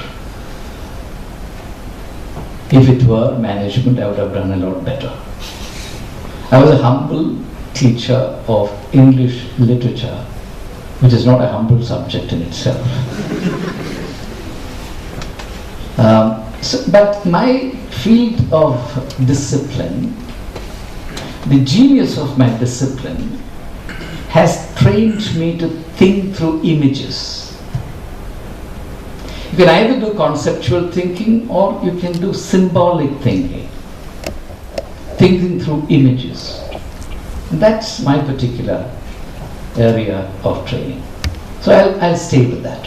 If it were management, I would have done a lot better. I was a humble teacher of English literature, which is not a humble subject in itself. But my field of discipline, the genius of my discipline, has trained me to think through images. You can either do conceptual thinking or you can do symbolic thinking. thinking through images. And that's my particular area of training. So I'll stay with that.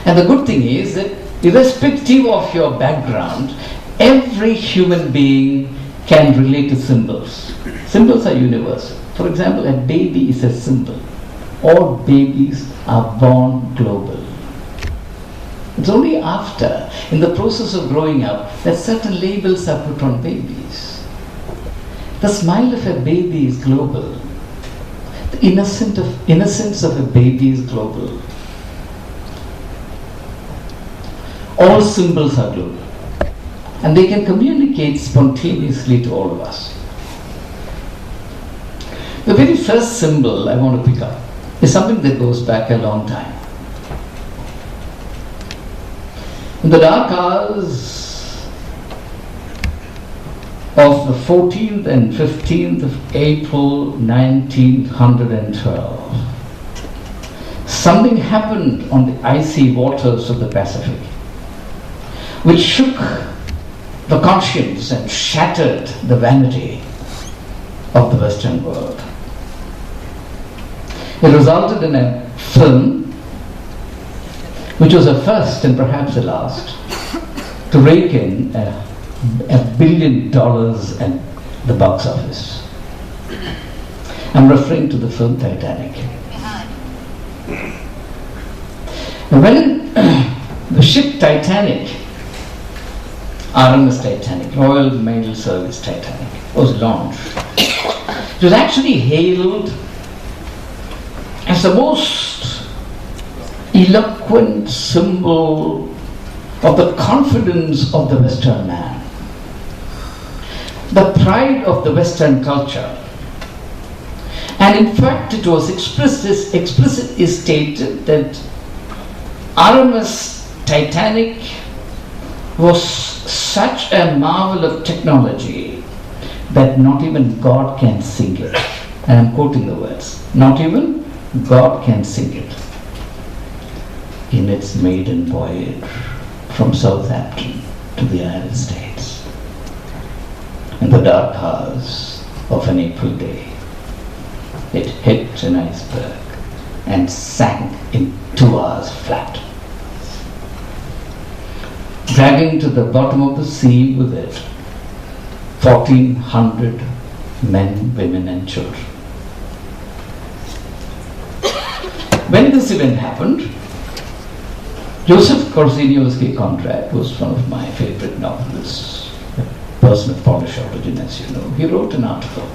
And the good thing is that irrespective of your background, every human being can relate to symbols. Symbols are universal. For example, a baby is a symbol. All babies are born global. It's only after, in the process of growing up, that certain labels are put on babies. The smile of a baby is global. The innocence of a baby is global. All symbols are global. And they can communicate spontaneously to all of us. The very first symbol I want to pick up is something that goes back a long time. In the dark hours of the 14th and 15th of April 1912, something happened on the icy waters of the Pacific which shook the conscience and shattered the vanity of the Western world. It resulted in a film which was a first and perhaps a last to rake in $1 billion at the box office. I'm referring to the film Titanic. When the ship Titanic, RMS Titanic, Royal Mail Service Titanic, was launched, it was actually hailed as the most eloquent symbol of the confidence of the Western man, the pride of the Western culture. And in fact, it was explicitly stated that RMS Titanic was such a marvel of technology that not even God can sing it. And I'm quoting the words. Not even God can sing it. In its maiden voyage from Southampton to the United States, in the dark hours of an April day, it hit an iceberg and sank in 2 hours flat, dragging to the bottom of the sea with it 1,400 men, women and children. When this event happened, Joseph Korzeniowski Conrad was one of my favorite novelists, a person of Polish origin, as you know. He wrote an article.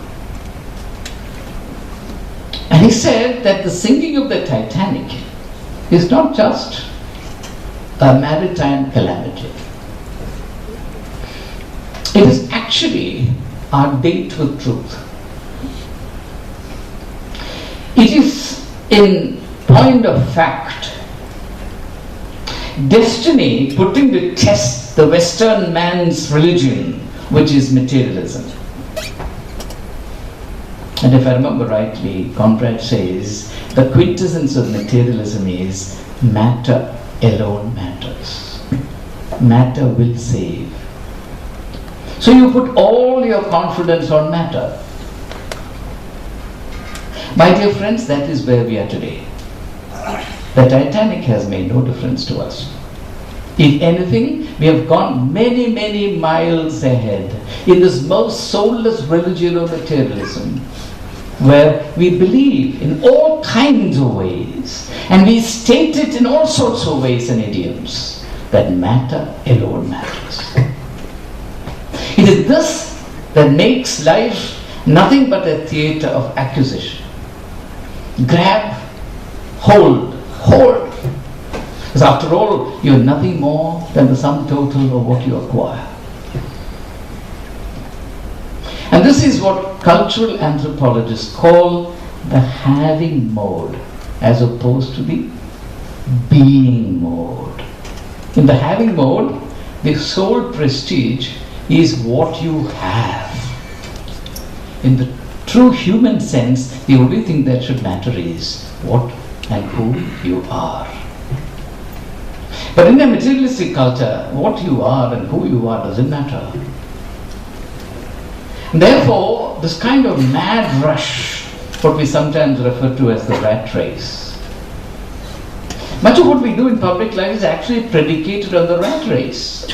And he said that the sinking of the Titanic is not just a maritime calamity. It is actually our date with truth. It is, in point of fact, destiny putting to test the Western man's religion, which is materialism. And if I remember rightly, Conrad says the quintessence of materialism is matter alone matters. Matter will save. So you put all your confidence on matter. My dear friends, that is where we are today. The Titanic has made no difference to us. If anything, we have gone many, many miles ahead in this most soulless religion of materialism, where we believe in all kinds of ways, and we state it in all sorts of ways and idioms, that matter alone matters. It is this that makes life nothing but a theatre of acquisition. Grab, hold. Because after all, you are nothing more than the sum total of what you acquire. And this is what cultural anthropologists call the having mode, as opposed to the being mode. In the having mode, the sole prestige is what you have. In the true human sense, the only thing that should matter is what and who you are. But in a materialistic culture, what you are and who you are doesn't matter. Therefore, this kind of mad rush, what we sometimes refer to as the rat race. Much of what we do in public life is actually predicated on the rat race.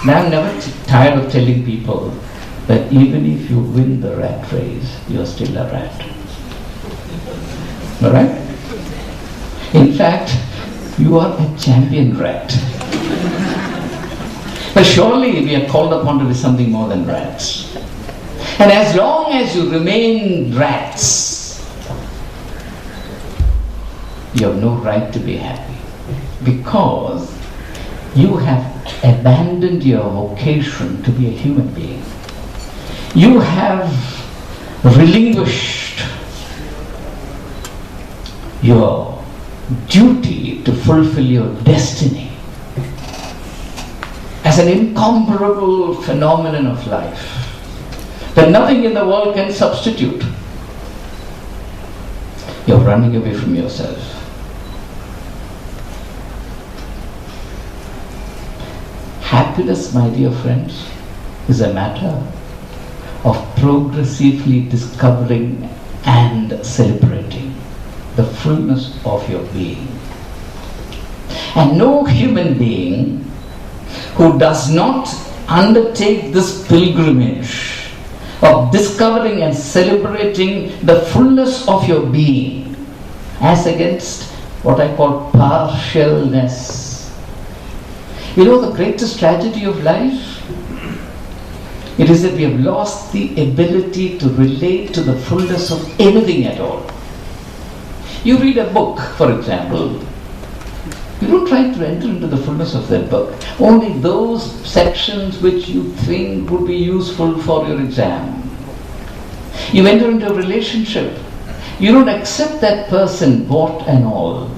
And I'm never tired of telling people that even if you win the rat race, you're still a rat. Alright? In fact, you are a champion rat. But surely we are called upon to be something more than rats. And as long as you remain rats, you have no right to be happy, because you have abandoned your vocation to be a human being. You have relinquished your duty to fulfill your destiny as an incomparable phenomenon of life that nothing in the world can substitute. You're running away from yourself. Happiness, my dear friends, is a matter of progressively discovering and celebrating the fullness of your being. And no human being who does not undertake this pilgrimage of discovering and celebrating the fullness of your being as against what I call partialness. You know the greatest tragedy of life? It is that we have lost the ability to relate to the fullness of anything at all. You read a book, for example, you don't try to enter into the fullness of that book. Only those sections which you think would be useful for your exam. You enter into a relationship. You don't accept that person, what and all.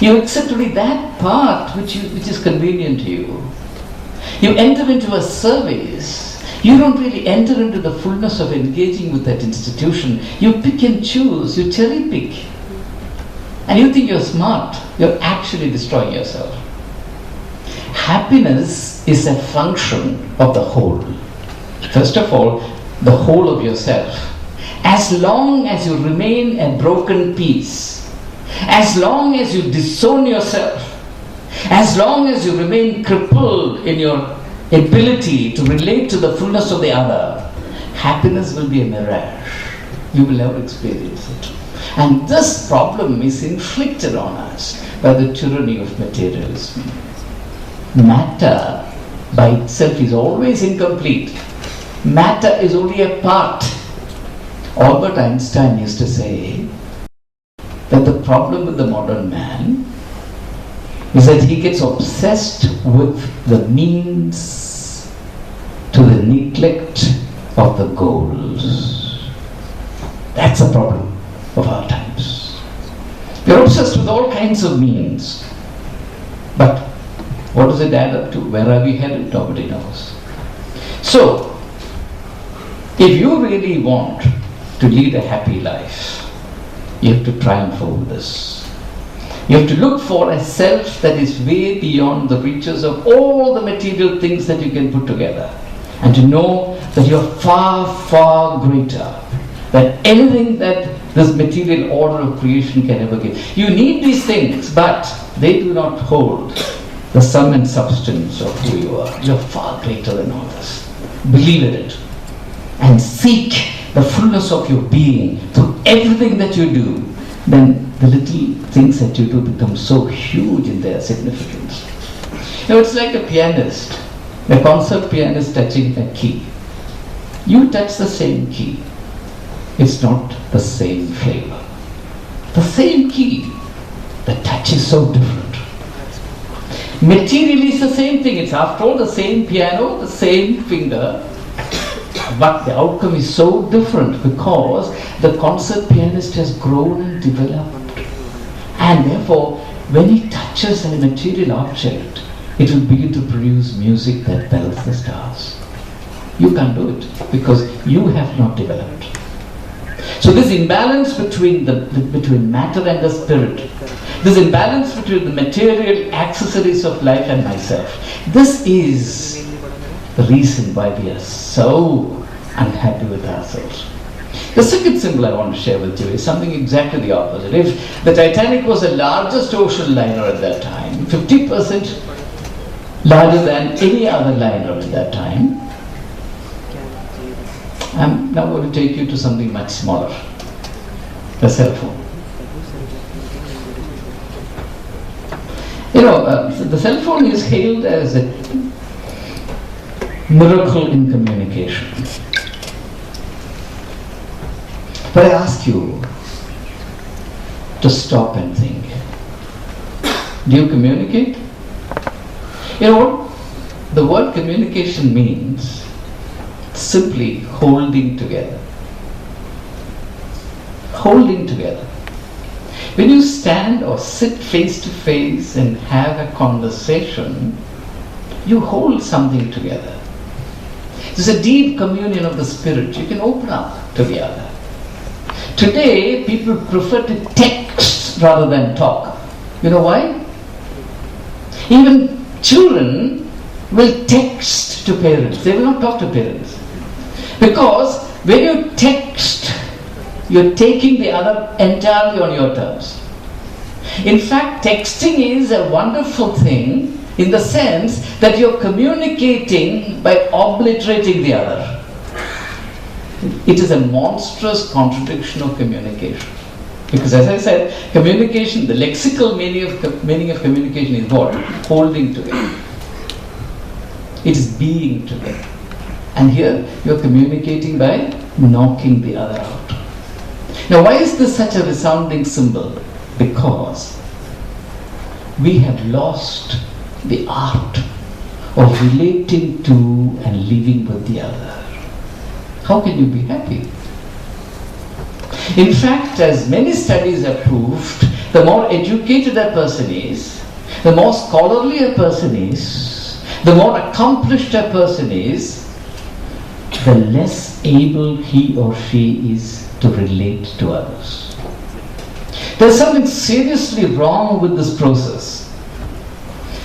You accept only that part which is convenient to you. You enter into a service. You don't really enter into the fullness of engaging with that institution. You pick and choose. You cherry pick. And you think you're smart. You're actually destroying yourself. Happiness is a function of the whole. First of all, the whole of yourself. As long as you remain a broken piece, as long as you disown yourself, as long as you remain crippled in your ability to relate to the fullness of the other, happiness will be a mirage. You will never experience it. And this problem is inflicted on us by the tyranny of materialism. Matter by itself is always incomplete. Matter is only a part. Albert Einstein used to say that the problem with the modern man is that he gets obsessed with the means to the neglect of the goals. That's the problem of our times. We are obsessed with all kinds of means. But what does it add up to? Where are we headed? Nobody knows. So, if you really want to lead a happy life, you have to triumph over this. You have to look for a self that is way beyond the reaches of all the material things that you can put together. And to know that you are far, far greater than anything that this material order of creation can ever give. You need these things, but they do not hold the sum and substance of who you are. You are far greater than all this. Believe in it. And seek the fullness of your being through everything that you do. Then the little things that you do become so huge in their significance. You know, it's like a pianist, a concert pianist touching a key. You touch the same key. It's not the same flavor. The same key, the touch is so different. Materially it's the same thing. It's after all the same piano, the same finger, but the outcome is so different because the concert pianist has grown and developed. And therefore, when he touches a material object, it will begin to produce music that bells the stars. You can't do it because you have not developed. So this imbalance between matter and the spirit, this imbalance between the material accessories of life and myself, this is the reason why we are so unhappy with ourselves. The second symbol I want to share with you is something exactly the opposite. If the Titanic was the largest ocean liner at that time, 50% larger than any other liner at that time, I'm now going to take you to something much smaller, the cell phone. The cell phone is hailed as a miracle in communication. But I ask you to stop and think. Do you communicate? You know what the word communication means? Simply holding together. Holding together. When you stand or sit face to face and have a conversation, you hold something together. There's a deep communion of the spirit. You can open up to the other. Today, people prefer to text rather than talk. You know why? Even children will text to parents. They will not talk to parents. Because when you text, you're taking the other entirely on your terms. In fact, texting is a wonderful thing in the sense that you're communicating by obliterating the other. It is a monstrous contradiction of communication. Because as I said, communication, the lexical meaning of communication is what? Holding together. It is being together. And here you're communicating by knocking the other out. Now, why is this such a resounding symbol? Because we have lost the art of relating to and living with the other. How can you be happy? In fact, as many studies have proved, the more educated a person is, the more scholarly a person is, the more accomplished a person is, the less able he or she is to relate to others. There's something seriously wrong with this process.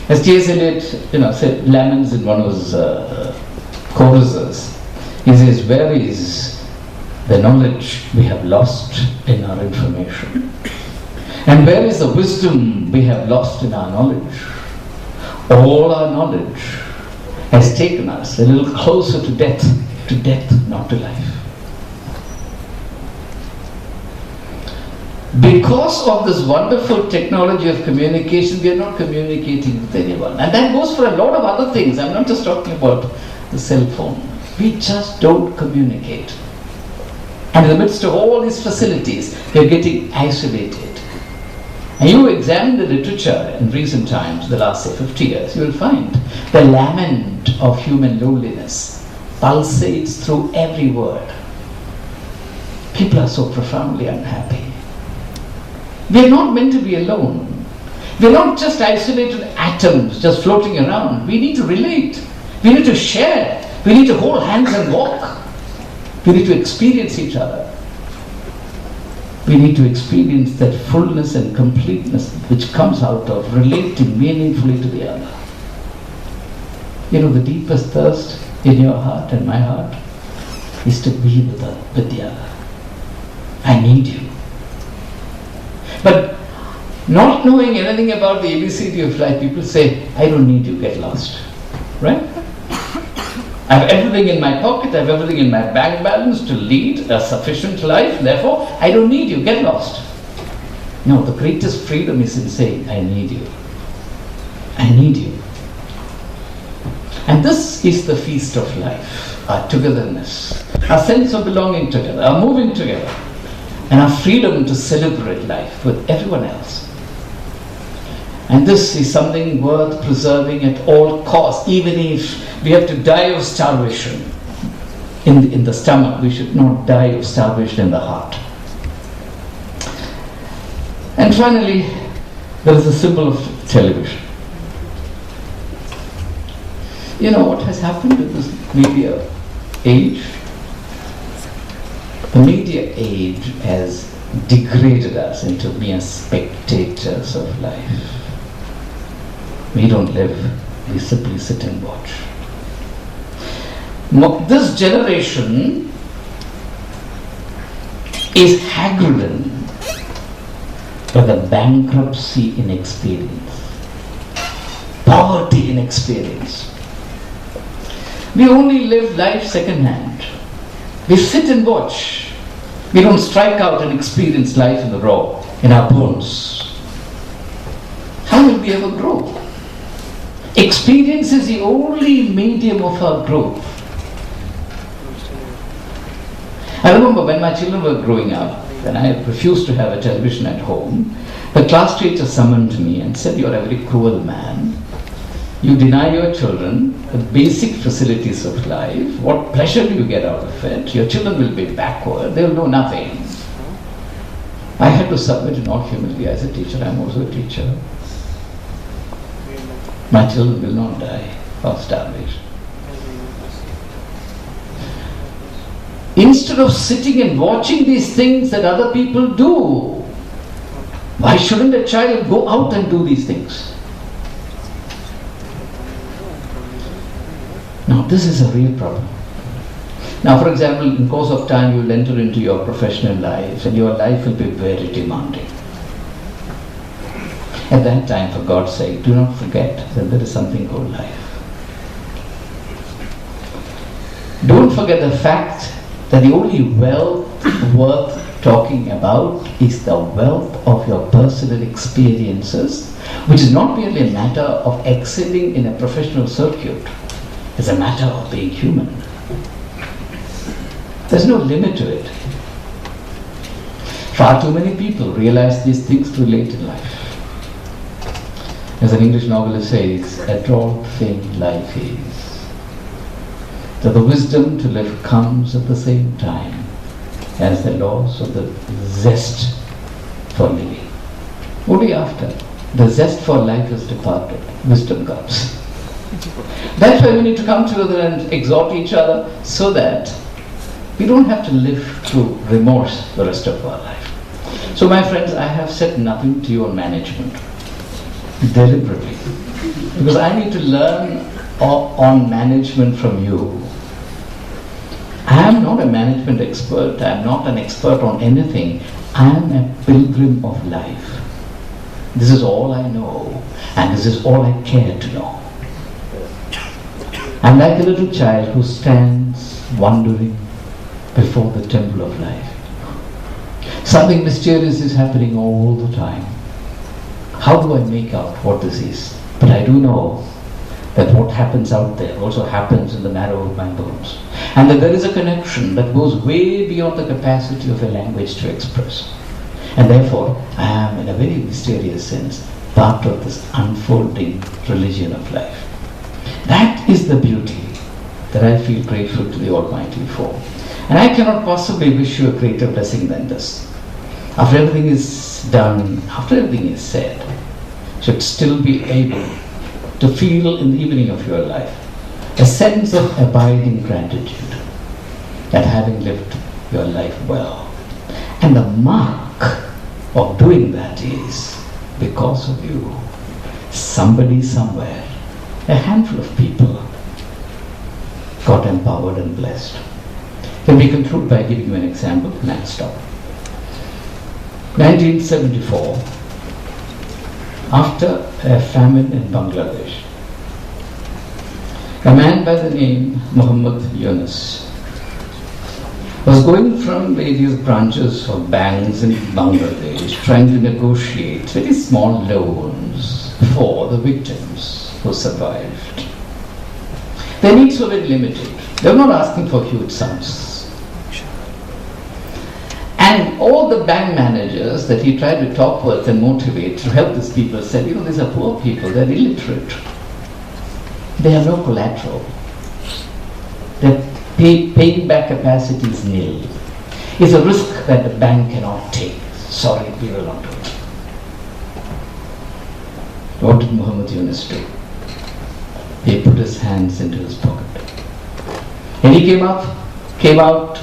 As T.S. Eliot, laments in one of his choruses, he says, where is the knowledge we have lost in our information? And where is the wisdom we have lost in our knowledge? All our knowledge has taken us a little closer to death, not to life. Because of this wonderful technology of communication, we are not communicating with anyone. And that goes for a lot of other things. I'm not just talking about the cell phone. We just don't communicate. And in the midst of all these facilities, we are getting isolated. And you examine the literature in recent times, the last, say, 50 years, you will find the lament of human loneliness pulsates through every word. People are so profoundly unhappy. We are not meant to be alone. We are not just isolated atoms just floating around. We need to relate. We need to share. We need to hold hands and walk. We need to experience each other. We need to experience that fullness and completeness which comes out of relating meaningfully to the other. You know, the deepest thirst in your heart and my heart is to be with the other. I need you. But not knowing anything about the ABCD of life, people say, I don't need you, get lost. Right? I have everything in my pocket, I have everything in my bank balance to lead a sufficient life, therefore I don't need you, get lost. No, the greatest freedom is in saying, I need you. I need you. And this is the feast of life, our togetherness, our sense of belonging together, our moving together, and our freedom to celebrate life with everyone else. And this is something worth preserving at all costs, even if we have to die of starvation in the stomach, we should not die of starvation in the heart. And finally, there is a symbol of television. You know what has happened in this media age? The media age has degraded us into mere spectators of life. We don't live, we simply sit and watch. This generation is haggard by the bankruptcy in experience, poverty in experience. We only live life second hand. We sit and watch. We don't strike out and experience life in the raw, in our bones. How will we ever grow? Experience is the only medium of our growth. I remember when my children were growing up, when I refused to have a television at home, the class teacher summoned me and said, "You are a very cruel man. You deny your children the basic facilities of life. What pleasure do you get out of it? Your children will be backward. They will know nothing." I had to submit in all humility. As a teacher, I am also a teacher. My children will not die of starvation. Instead of sitting and watching these things that other people do, why shouldn't a child go out and do these things? Now, this is a real problem. Now, for example, in course of time, you will enter into your professional life, and your life will be very demanding. At that time, for God's sake, do not forget that there is something called life. Don't forget the fact that the only wealth worth talking about is the wealth of your personal experiences, which is not merely a matter of excelling in a professional circuit. It's a matter of being human. There's no limit to it. Far too many people realize these things too late in life. As an English novelist says, a droll thing life is, that the wisdom to live comes at the same time as the loss of the zest for living. Only after the zest for life is departed, wisdom comes. That's why we need to come together and exhort each other so that we don't have to live through remorse the rest of our life. So my friends, I have said nothing to you on management, deliberately, because I need to learn on management from you. I am not a management expert. I am not an expert on anything. I am a pilgrim of life. This is all I know, and this is all I care to know. I'm like a little child who stands wondering before the temple of life. Something mysterious is happening all the time. How do I make out what this is? But I do know that what happens out there also happens in the marrow of my bones. And that there is a connection that goes way beyond the capacity of a language to express. And therefore, I am, in a very mysterious sense, part of this unfolding religion of life. That is the beauty that I feel grateful to the Almighty for. And I cannot possibly wish you a greater blessing than this. After everything is done, after everything is said, you should still be able to feel in the evening of your life a sense of abiding gratitude at having lived your life well. And the mark of doing that is because of you. Somebody somewhere, a handful of people, got empowered and blessed. Let me conclude by giving you an example, and I'll stop. 1974, after a famine in Bangladesh, a man by the name Muhammad Yunus was going from various branches of banks in Bangladesh trying to negotiate very small loans for the victims who survived. Their needs were very limited. They were not asking for huge sums. And all the bank managers that he tried to talk with and motivate to help these people said, these are poor people, they're illiterate. They have no collateral. Their paying back capacity is nil. It's a risk that the bank cannot take. Sorry, we will not do it. What did Muhammad Yunus do? He put his hands into his pocket. And he came out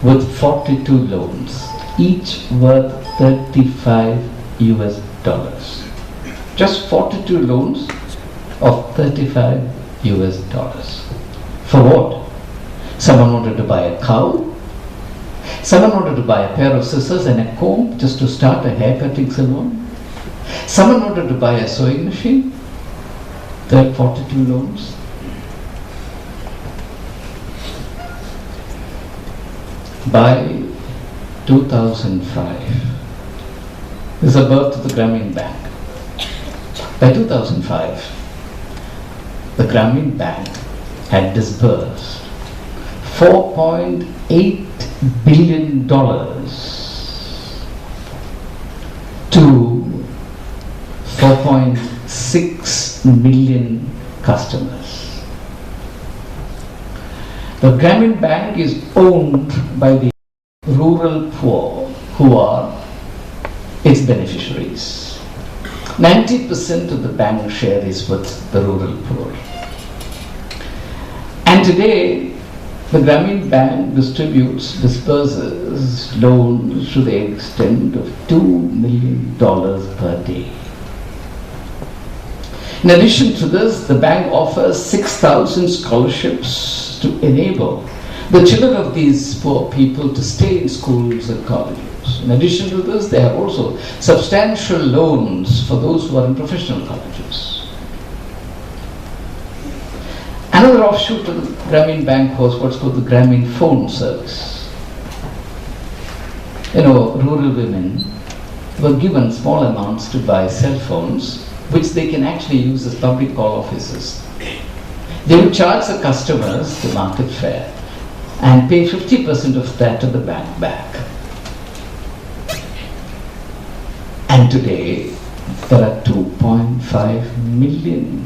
with 42 loans, each worth $35 US. Just 42 loans of $35 US. For what? Someone wanted to buy a cow. Someone wanted to buy a pair of scissors and a comb just to start a haircutting salon. Someone wanted to buy a sewing machine. There are 42 loans. By 2005, there's a birth of the Grameen Bank. By 2005, the Grameen Bank had disbursed $4.8 billion to 4.6 million customers. The Grameen Bank is owned by the rural poor who are its beneficiaries. 90% of the bank share is with the rural poor. And today, the Grameen Bank disburses loans to the extent of $2 million per day. In addition to this, the bank offers 6,000 scholarships to enable the children of these poor people to stay in schools and colleges. In addition to this, there are also substantial loans for those who are in professional colleges. Another offshoot of the Grameen Bank was what's called the Grameen Phone Service. Rural women were given small amounts to buy cell phones, which they can actually use as public call offices. They would charge the customers the market fare and pay 50% of that to the bank back. And today, there are 2.5 million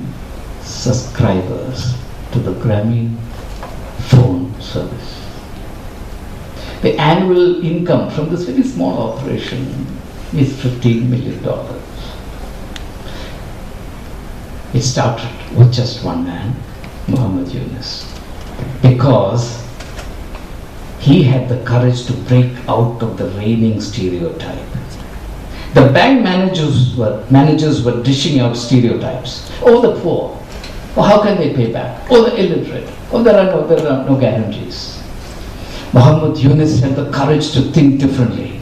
subscribers to the Grameen Phone Service. The annual income from this very small operation is $15 million. It started with just one man, Muhammad Yunus, because he had the courage to break out of the reigning stereotype. The bank managers were dishing out stereotypes. Oh, the poor. Oh, how can they pay back? Oh, the illiterate. Oh, there are no guarantees. Muhammad Yunus had the courage to think differently.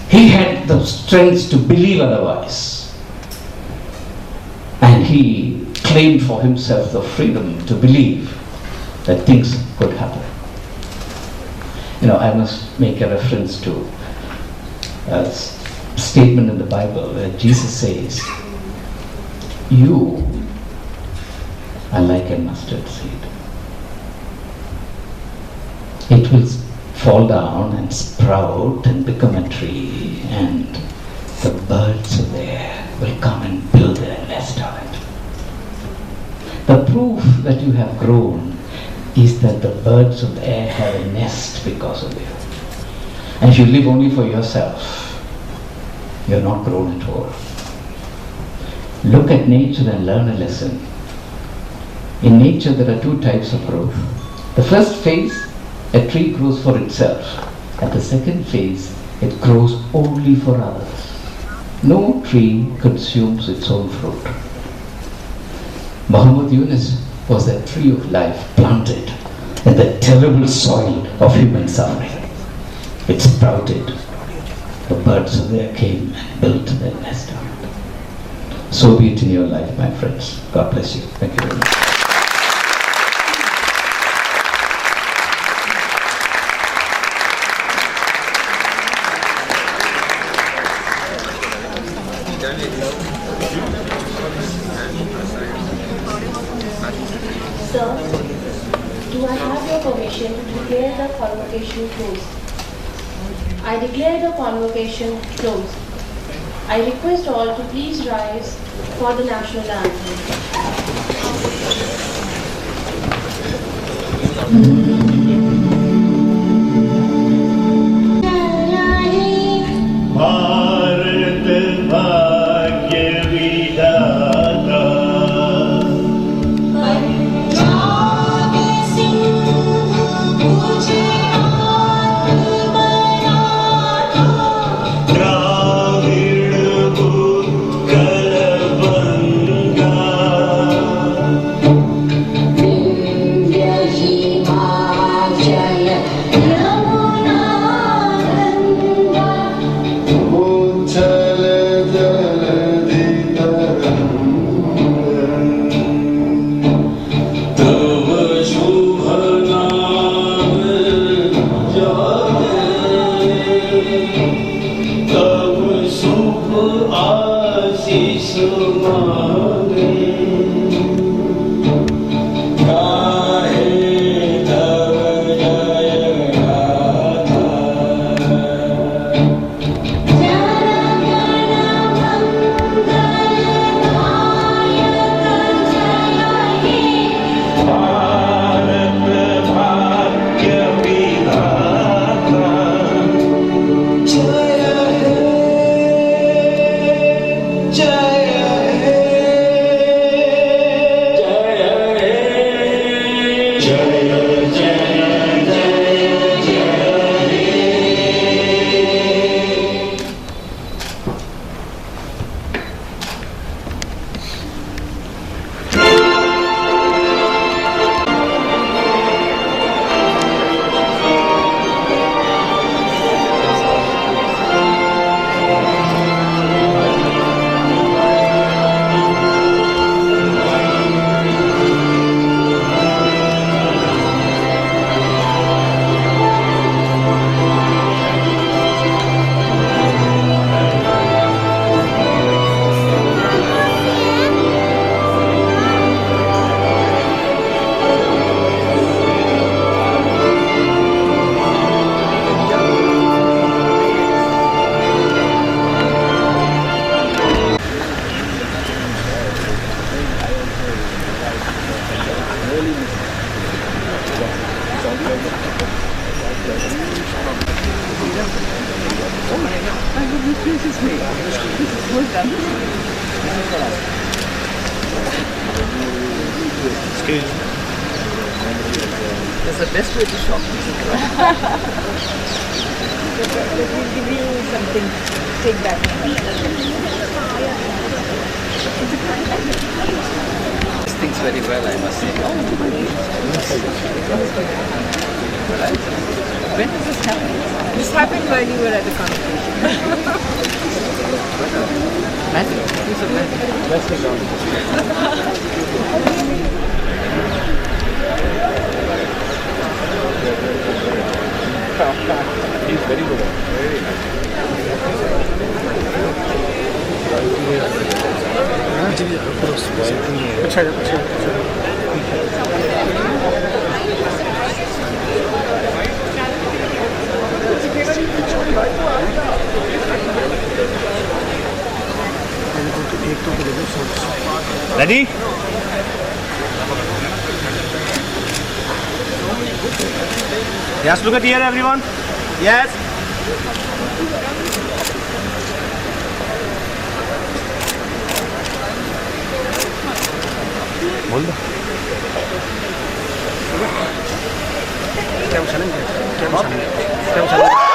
He had the strength to believe otherwise. And he claimed for himself the freedom to believe that things could happen. I must make a reference to a statement in the Bible where Jesus says, "You are like a mustard seed. It will fall down and sprout and become a tree, and the birds of the air will come and build their nest on it." The proof that you have grown is that the birds of the air have a nest because of you. And if you live only for yourself, you're not grown at all. Look at nature and learn a lesson. In nature, there are two types of growth. The first phase, a tree grows for itself. At the second phase, it grows only for others. No tree consumes its own fruit. Muhammad Yunus was a tree of life planted in the terrible soil of human suffering. It sprouted. The birds of the air came and built their nest on it. So be it in your life, my friends. God bless you. Thank you very much. Sir, do I have your permission to declare the convocation closed? I declare the convocation closed. I request all to please rise for the national anthem. Bharat भाग्य विधाता पंजाब सिंह गुजरात मराठा द्राविड़ उत्कल बंगा विंध्य हिमालय शुभ आशीष मांगे That's the best way to shop. We'll give you something. Take that. This things very well, I must say. When does this happen? This happened while you were at the convocation. Magic. It's a magic. He's very good. Very nice. Ready? Yes, look at here, everyone. Yes. बोल दो। क्या उछलेंगे? क्या उछलेंगे? क्या उछलेंगे?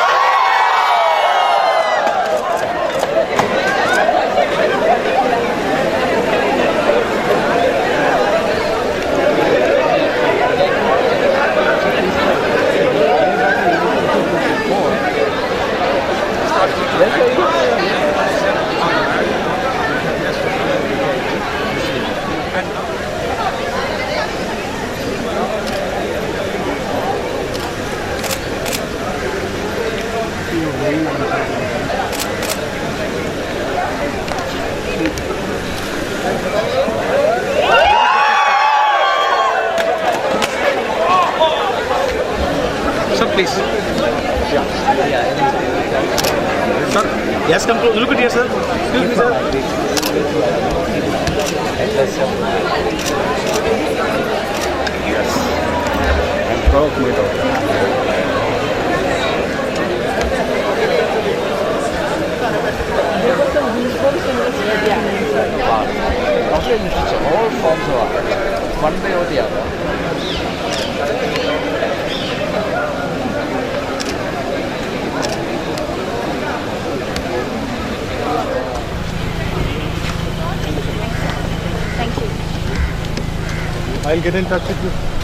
Sir, please. Sir, yes, come close. Look at here, sir. Excuse me, sir. Yes. I'm proud of my daughter. All forms of art, one way or the other. I'll get in touch with you.